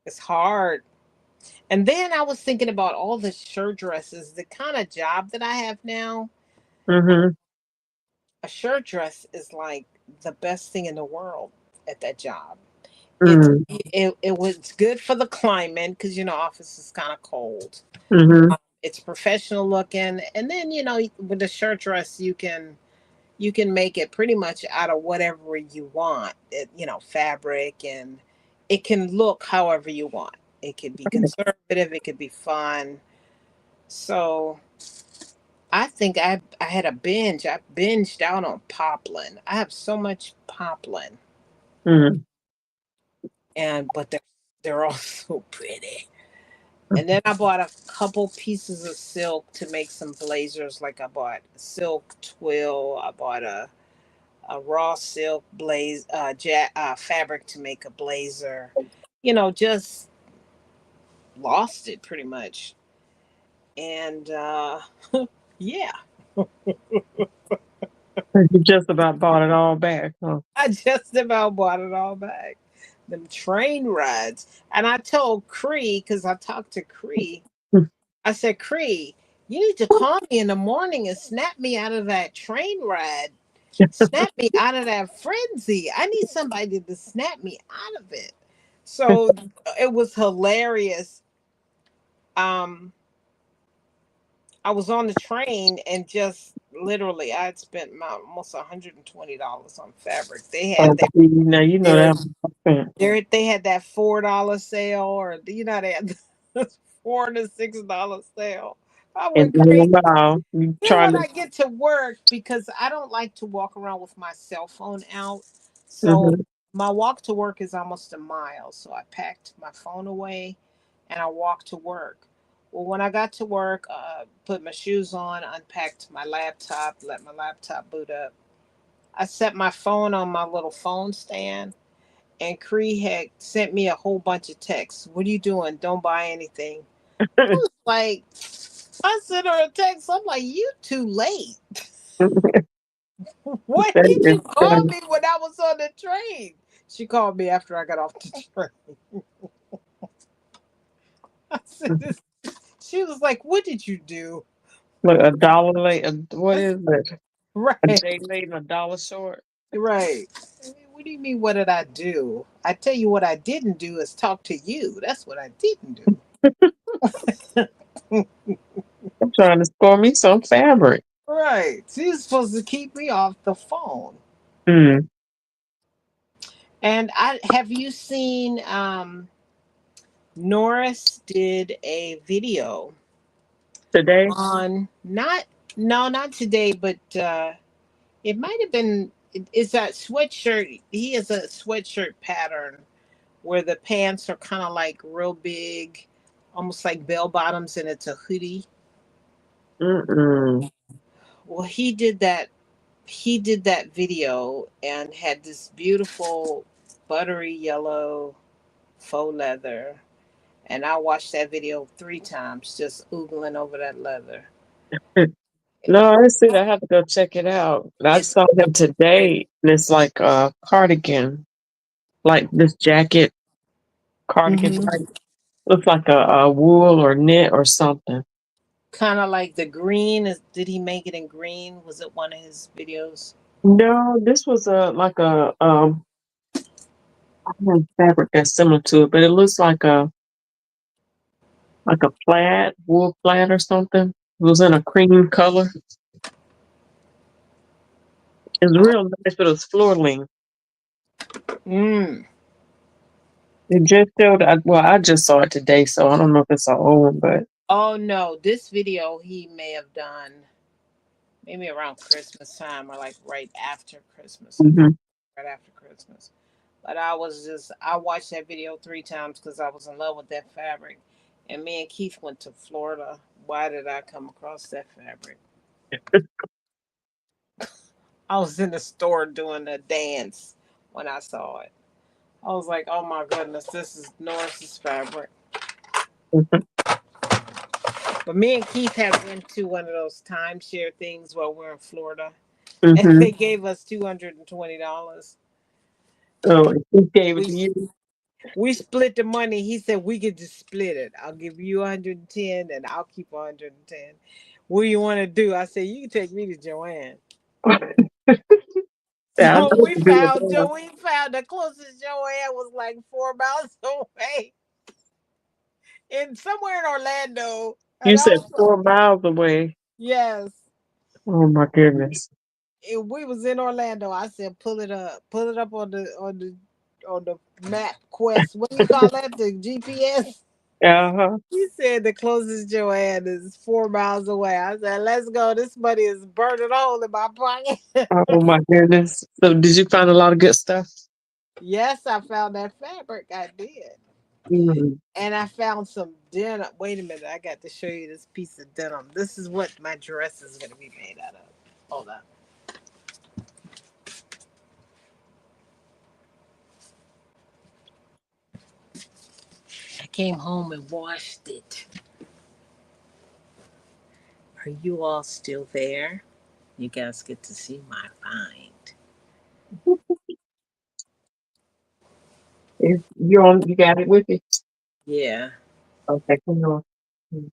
It's hard. And then I was thinking about all the shirt dresses, the kind of job that I have now. Mhm. A shirt dress is like the best thing in the world at that job. It's Mm. it was good for the climate because office is kind of cold. Mhm. It's professional looking, and then with the shirt dress you can make it pretty much out of whatever you want. Fabric, and it can look however you want. It could be conservative. It could be fun. So I think I had a binge. I binged out on poplin. I have so much poplin, Mm. and but they're all so pretty. And then I bought a couple pieces of silk to make some blazers. Like I bought silk twill. I bought a raw silk fabric to make a blazer. Just lost it pretty much. And yeah, You just about bought it all back, huh? I just about bought it all back. Them train rides. And I told Cree, because I talked to Cree, I said, Cree, you need to call me in the morning and snap me out of that train ride. Snap me out of that frenzy. I need somebody to snap me out of it. So it was hilarious. Um, I was on the train and just literally I had spent almost $120 on fabric. They Oh, had see, now you know their, that. they had that $4 sale, or they had $4 to $6 sale. I And went then crazy. wow, you Then trying when to. I get to work, because I don't like to walk around with my cell phone out, so Mhm. my walk to work is almost a mile. So I packed my phone away, and I walked to work. Well, when I got to work, put my shoes on, unpacked my laptop, let my laptop boot up. I set my phone on my little phone stand, and Cree had sent me a whole bunch of texts. What are you doing? Don't buy anything. Like, I sent her a text. I'm like, you too late. Why That did is you call funny. me when I was on the train? She called me after I got off the train. I said this. She was like, "What did you do?" Look, a dollar late. What I is said, it? A right, day late and a dollar short. right. What do you mean? What did I do? I tell you, what I didn't do is talk to you. That's what I didn't do. I'm trying to score me some fabric. Right. She's supposed to keep me off the phone. Mm. And I have you seen? Norris did a video Today. on not no not today, but it might have been. It's that sweatshirt. He has a sweatshirt pattern where the pants are kind of like real big, almost like bell bottoms, and it's a hoodie. Mm-mm. Well, he did that video and had this beautiful buttery yellow faux leather, and I watched that video 3 times, just oogling over that leather. No, I see. I have to go check it out. I It's saw him today, and it's like a cardigan, like this jacket cardigan hmm type. Looks like a wool or knit or something. kind of like the green. Did he make it in green? Was it one of his videos? No, this was a like a I don't know fabric that's similar to it, but it looks like a plaid, wool plaid or something. It was in a cream color. It's Oh, real nice, but it's floor length. mm. It just showed. Well, I just saw it today, so I don't know if it's an old one, but Oh no, this video he may have done maybe around Christmas time, or like right after Christmas. I think hmm right after Christmas. But I watched that video 3 times because I was in love with that fabric. And me and Keith went to Florida. Why did I come across that fabric? I was in the store doing a dance when I saw it. I was like, oh my goodness, this is Norris's fabric. But me and Keith had went to one of those timeshare things while we're in Florida, and hmm they gave us $220. Oh, he gave it We to you. we split the money. He said we could just split it. I'll give you 110, and I'll keep 110. What do you want to do? I said you can take me to Joanne. Yeah, I know So what to do with that. We found the closest Joanne was like 4 miles away, in somewhere in Orlando. You And I said was like, 4 miles away. yes. Oh my goodness. We was in Orlando. I said, pull it up on the map quest. What do you call that? The GPS. Uh-huh. He said the closest Joanne is 4 miles away. I said, let's go. This money is burning a hole in my pocket. Oh my goodness. So did you find a lot of good stuff? Yes, I found that fabric. I did. Mm. And I found some denim. Wait a minute. I got to show you this piece of denim. This is what my dress is going to be made out of. Hold on. I came home and washed it. Are you all still there? You guys get to see my find. You got it with you? Yeah. Okay, come on. Mm.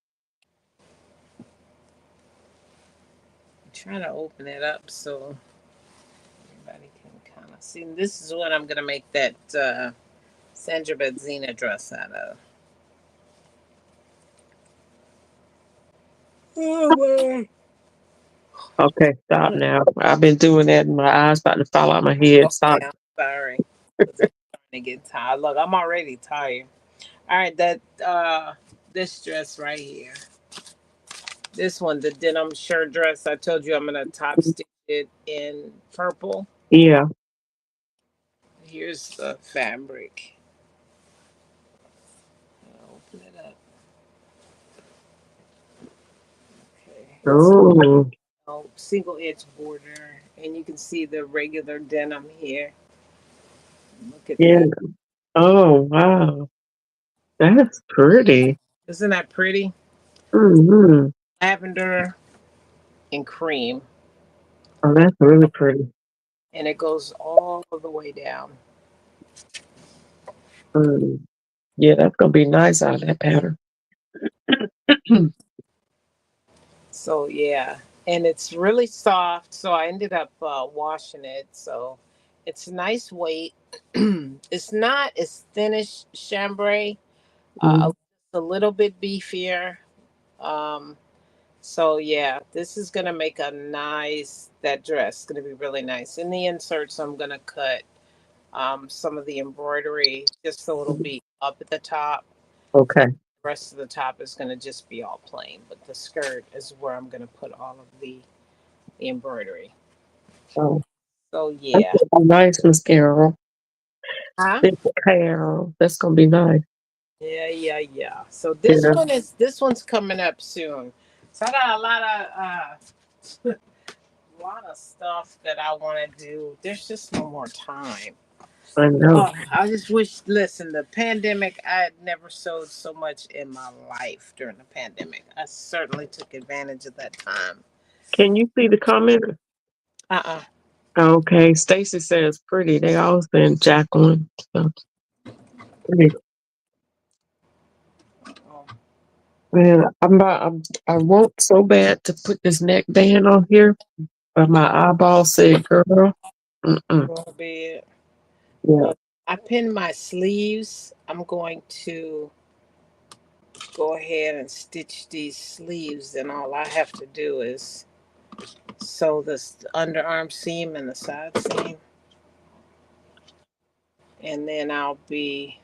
I'm trying to open it up so everybody can kind of see. This is what I'm going to make that Sandra Zina dress out of. Oh, man. Okay, stop now. I've been doing that and my eyes about to fall out my head. Okay, Stop. I'm sorry. 'Cause I'm starting to get tired. Look, I'm already tired. All right, this dress right here. This one, the denim shirt dress. I told you I'm gonna top stitch it in purple. Yeah. Here's the fabric. I'll open it up. Okay, it's Oh, a single edge border, and you can see the regular denim here. Look at yeah. that. Oh, wow. That's pretty. Isn't that pretty? Mm-hmm. Lavender and cream, Oh, that's really pretty. and it goes all the way down. Mm. Yeah, that's gonna be nice out of that pattern. So yeah, and it's really soft. So I ended up washing it. So it's nice weight. It's not as thin as chambray. Mm. A little bit beefier. Um, so yeah, this is gonna make a nice. That dress is gonna be really nice. In the inserts, I'm gonna cut some of the embroidery just so it'll be up at the top. And Okay. the rest of the top is going to just be all plain, but the skirt is where I'm going to put all of the embroidery. Oh, So that's yeah. gonna be nice, Miss Carol. Huh? Miss Carol. That's gonna be nice. Yeah, yeah, yeah. So Yeah. this one's coming up soon. So I got a lot of stuff that I want to do. There's just no more time. I know. Oh, I just wish. Listen, the pandemic. I had never sewed so much in my life during the pandemic. I certainly took advantage of that time. Can you see the comment? Uh Okay. Stacy says pretty. They all saying Jacqueline. So pretty. uh Man, I want so bad to put this neckband on here, but my eyeball said, girl, mm-mm. Gonna be it. Yeah. Well, I pinned my sleeves. I'm going to go ahead and stitch these sleeves, and all I have to do is sew this underarm seam and the side seam, and then I'll be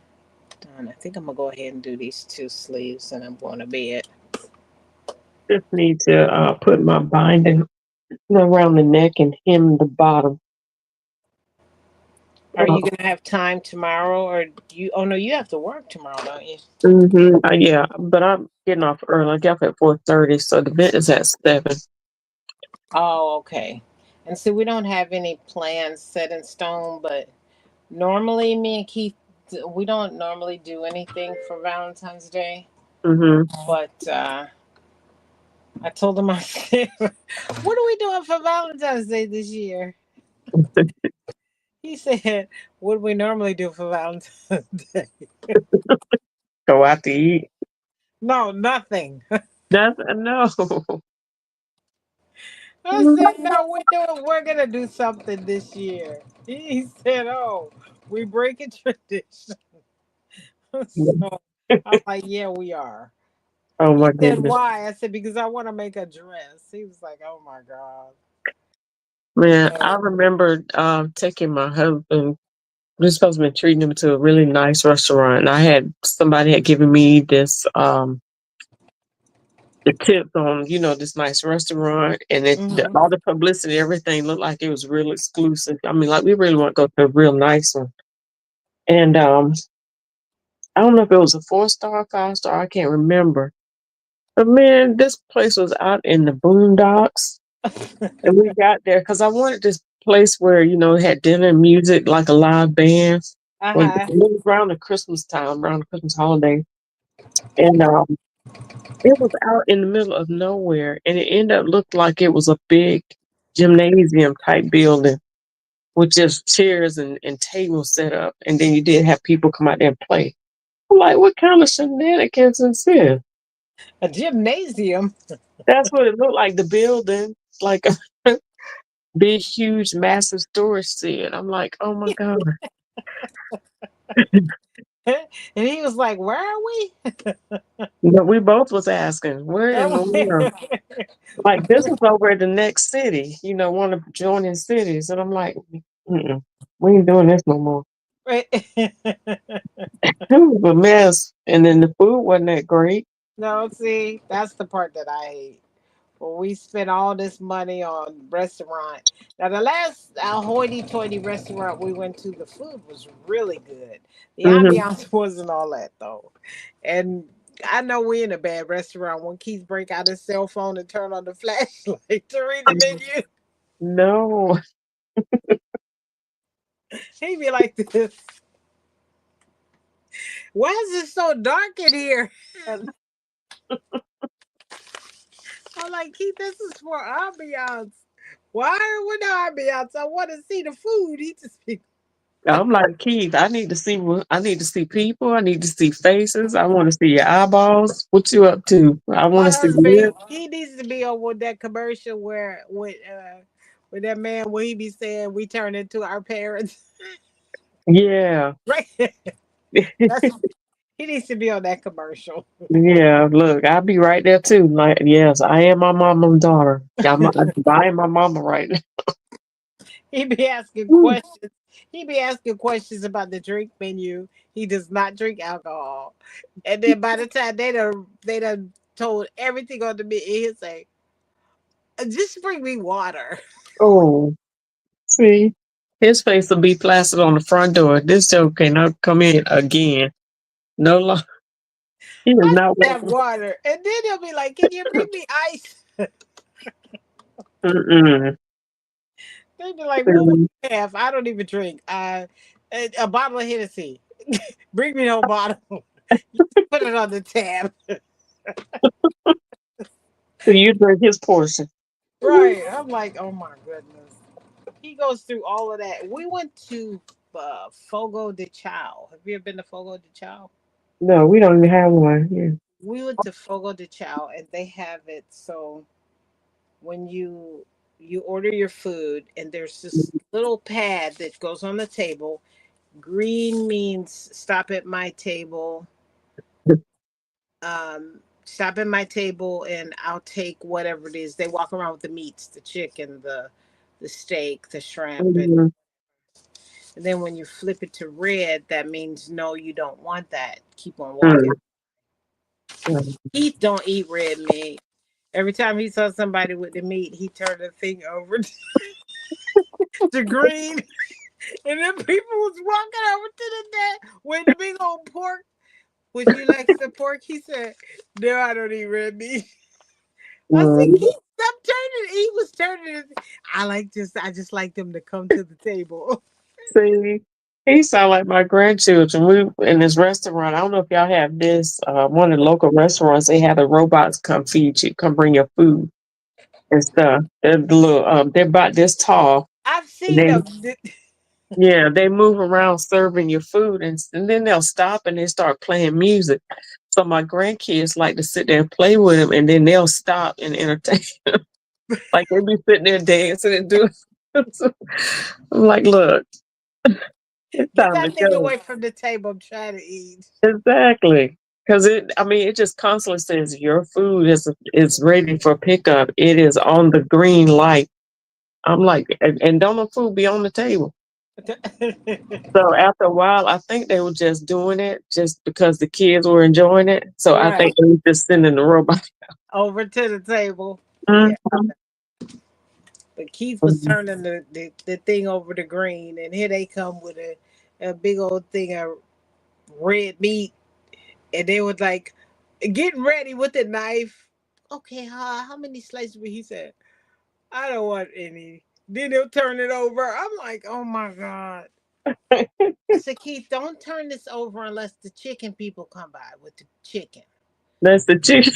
done. I think I'm gonna go ahead and do these two sleeves, and I'm going to bed. Just need to put my binding around the neck and hem the bottom. Are Uh, you gonna have time tomorrow, or do you? Oh no, you have to work tomorrow, don't you? yeah, but I'm getting off early. I get off at 4:30, so the event is at 7. Oh, okay. And so we don't have any plans set in stone, but normally me and Keith, we don't normally do anything for Valentine's Day. Mm-hmm. But I told him, I said, "What are we doing for Valentine's Day this year?" He said, "What do we normally do for Valentine's Day?" Go out to eat. No, nothing. That's no. I said, no, we're gonna do something this year. He said, oh, we breaking tradition. So I'm like, yeah, we are. Oh He my said, goodness. why? I said, because I want to make a dress. He was like, oh my God. Man, I So, remember taking my husband. We were supposed to be treating him to a really nice restaurant. And I had somebody had given me this the tips on, this nice restaurant, and mhm. all the publicity, everything looked like it was real exclusive. I mean, like we really want to go to a real nice one. And I don't know if it was a 4-star, 5-star, I can't remember. But man, this place was out in the boondocks. And we got there because I wanted this place where, it had dinner and music, like a live band. When it Uh-huh. was around the Christmas time, around the Christmas holiday. And it was out in the middle of nowhere. And it ended up looked like it was a big gymnasium type building with just chairs and tables set up. And then you did have people come out there and play. I'm like, what kind of shenanigans is this? A gymnasium. That's what it looked like, the building, like a big, huge, massive storage shed. I'm like, oh my God. And he was like, where are we? But we both was asking, where in the Oh, world? Like, this was over at the next city, one of the adjoining cities. And I'm like, mm-mm, we ain't doing this no more. right. It was a mess. And then the food wasn't that great. No, see, that's the part that I hate. When we spent all this money on restaurant. Now the last hoity-toity restaurant we went to, the food was really good. The Hmm. ambiance wasn't all that though. And I know we in a bad restaurant when Keith break out his cell phone and turn on the flashlight to read the menu. No. He be like this. Why is it so dark in here? I'm like, Keith, this is for ambiance. Why are we no ambiance? I want to see the food. He just be I'm like, Keith, I need to see people. I need to see faces. I want to see your eyeballs. What you up to? I want my to see husband. lips. He needs to be on with that commercial where with that man where he be saying we turn into our parents. Yeah. Right. That's he needs to be on that commercial. Yeah, look, I'll be right there too. Like, yes, I am my mama's daughter. I am my mama right now. He be asking Woo. questions. He be asking questions about the drink menu. He does not drink alcohol. And then by the time they done told everything on the menu, he'll say, just bring me water. Oh, see, his face will be plastered on the front door. This joke cannot come in again. No longer. He is I not just have welcome. water. And then he'll be like, can you bring me ice? Mm-mm. They'd be like, what would See, you have? I don't even drink. A bottle of Hennessy. Bring me no bottle. You put it on the tab. so you drink his portion. Right. I'm like, oh my goodness. He goes through all of that. We went to Fogo de Chao. Have you ever been to Fogo de Chao? No, we don't even have one here. We went to Fogo de Chao and they have it so when you order your food and there's this little pad that goes on the table. Green means stop at my table. Stop at my table and I'll take whatever it is. They walk around with the meats, the chicken, the steak, the shrimp, Mhm. and then when you flip it to red, that means no, you don't want that. Keep on walking. Mm. Mm. Keith don't eat red meat. Every time he saw somebody with the meat, he turned the thing over to green. And then people was walking over to the dead with the big old pork. Would you like some pork? He said, no, I don't eat red meat. I said, Mm. Keith, stop turning. He was turning it. I just like them to come to the table. See, he sound like my grandchildren. We in this restaurant. I don't know if y'all have this. One of the local restaurants. They have the robots come feed you, come bring your food and stuff. They're the little. They're about this tall. I've And seen then them. yeah, they move around serving your food, and then they'll stop and they start playing music. So my grandkids like to sit there and play with them, and then they'll stop and entertain. Like they be sitting there dancing and doing. I'm like, look, it's Get time to that thing go. away from the table. I'm trying to eat. Exactly. Because I mean, it just constantly says your food is ready for pickup. It is on the green light. I'm like, and don't the food be on the table? So after a while, I think they were just doing it just because the kids were enjoying it. So I think Right. they were just sending the robot. Over to the table. Yeah. Mhm. But Keith was turning the thing over to green, and here they come with a big old thing of red meat, and they was like getting ready with the knife. Okay, how many slices? He said, I don't want any. Then he'll turn it over. I'm like, oh my God. I said, Keith, don't turn this over unless the chicken people come by with the chicken. That's the chicken.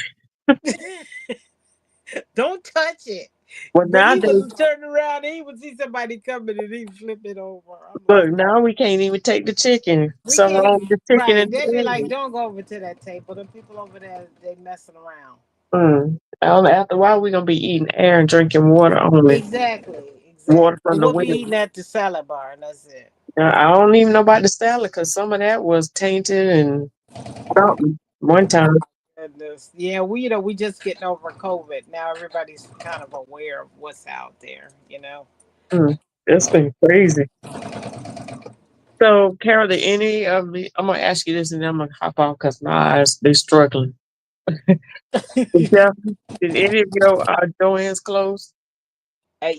Don't touch it. Well, But he nowadays, would turn around and he would see somebody coming and he'd flip it over. I'm look, like, now we can't even take the chicken. we Something can't wrong even, with the chicken right. and They'd be like, the don't go over to that table. The people over there, they messing around. After a while, we're gonna be eating air and drinking water only. Exactly. Water Exactly. from the We'll be well. eating at the salad bar and that's it. I don't even know about the salad because some of that was tainted and something one time. Goodness. Yeah, we just getting over COVID. Now everybody's kind of aware of what's out there. Mm, it's been crazy. So, Carol, did any of the I'm gonna ask you this and then I'm gonna hop off because my eyes they struggling. Yeah. Did any of your doors close?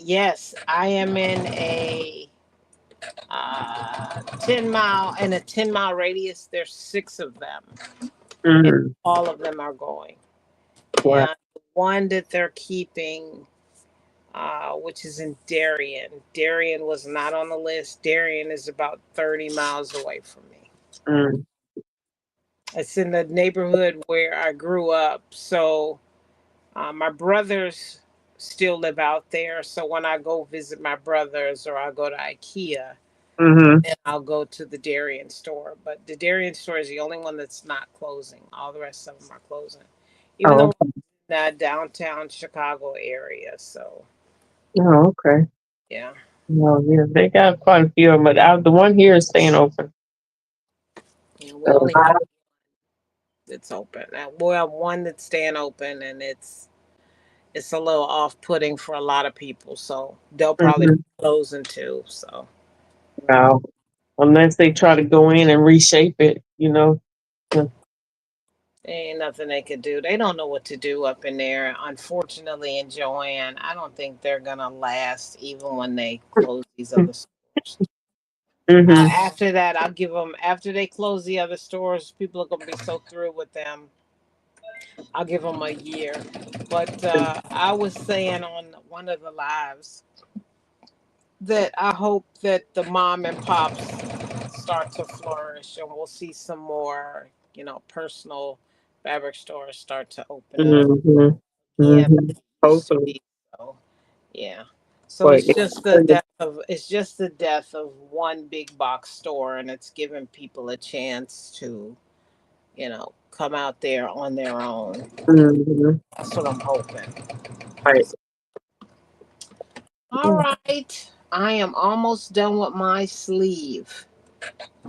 Yes, I am in a 10 mile in a 10 mile radius. There's six of them, and Mm-hmm. all of them are going. Wow. And the one that they're keeping, which is in Darien. Darien was not on the list. Darien is about 30 miles away from me. Mm, It's in the neighborhood where I grew up. So my brothers still live out there. So when I go visit my brothers or I go to IKEA, mm-hmm. and I'll go to the Darien store. But the Darien store is the only one that's not closing. All the rest of them are closing, even though Oh, we're in that downtown Chicago area. So oh, okay. yeah. Well, yeah, they got quite a few of them, but the one here is staying open. Yeah, we So, only have that's open. We have one that's staying open, and it's a little off putting for a lot of people. So they'll probably be mhm. closing too. So Wow. Unless they try to go in and reshape it, you know. Yeah. there ain't nothing they could do. They don't know what to do up in there. Unfortunately, in Joanne, I don't think they're gonna last even when they close these other stores. Mm-hmm. After that, I'll give them. After they close the other stores, people are gonna be so through with them. I'll give them a year. But I was saying on one of the lives that I hope that the mom and pops start to flourish, and we'll see some more, personal fabric stores start to open up. Mm-hmm. Yeah, Mm-hmm. used to Hopefully. be. So yeah. So But it's just the death of one big box store, and it's giving people a chance to, come out there on their own. mm-hmm. That's what I'm hoping. Right. All right. I am almost done with my sleeve.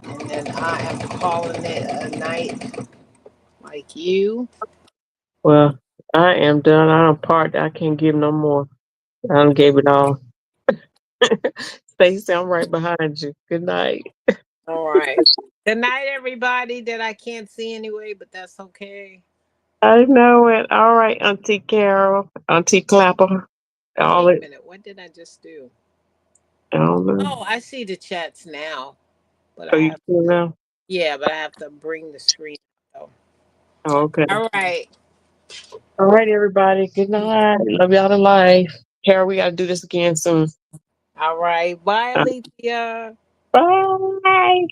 And then I am calling it a night like you. Well, I am done. I'm parked. I can't give no more. I done gave it all. Stacey, I'm right behind you. Good night. All right. Good night, everybody that I can't see anyway, but that's okay. I know it. All right, Auntie Carol, Auntie Clapper, all Wait a it. minute. What did I just do? I don't know. Oh, I see the chats now, but Are I you have, still now? yeah, but I have to bring the screen up, Oh, okay. though. All right. All right, everybody. Good night. Love y'all to life. Carol, we got to do this again soon. All right. Bye, Alethea. Bye.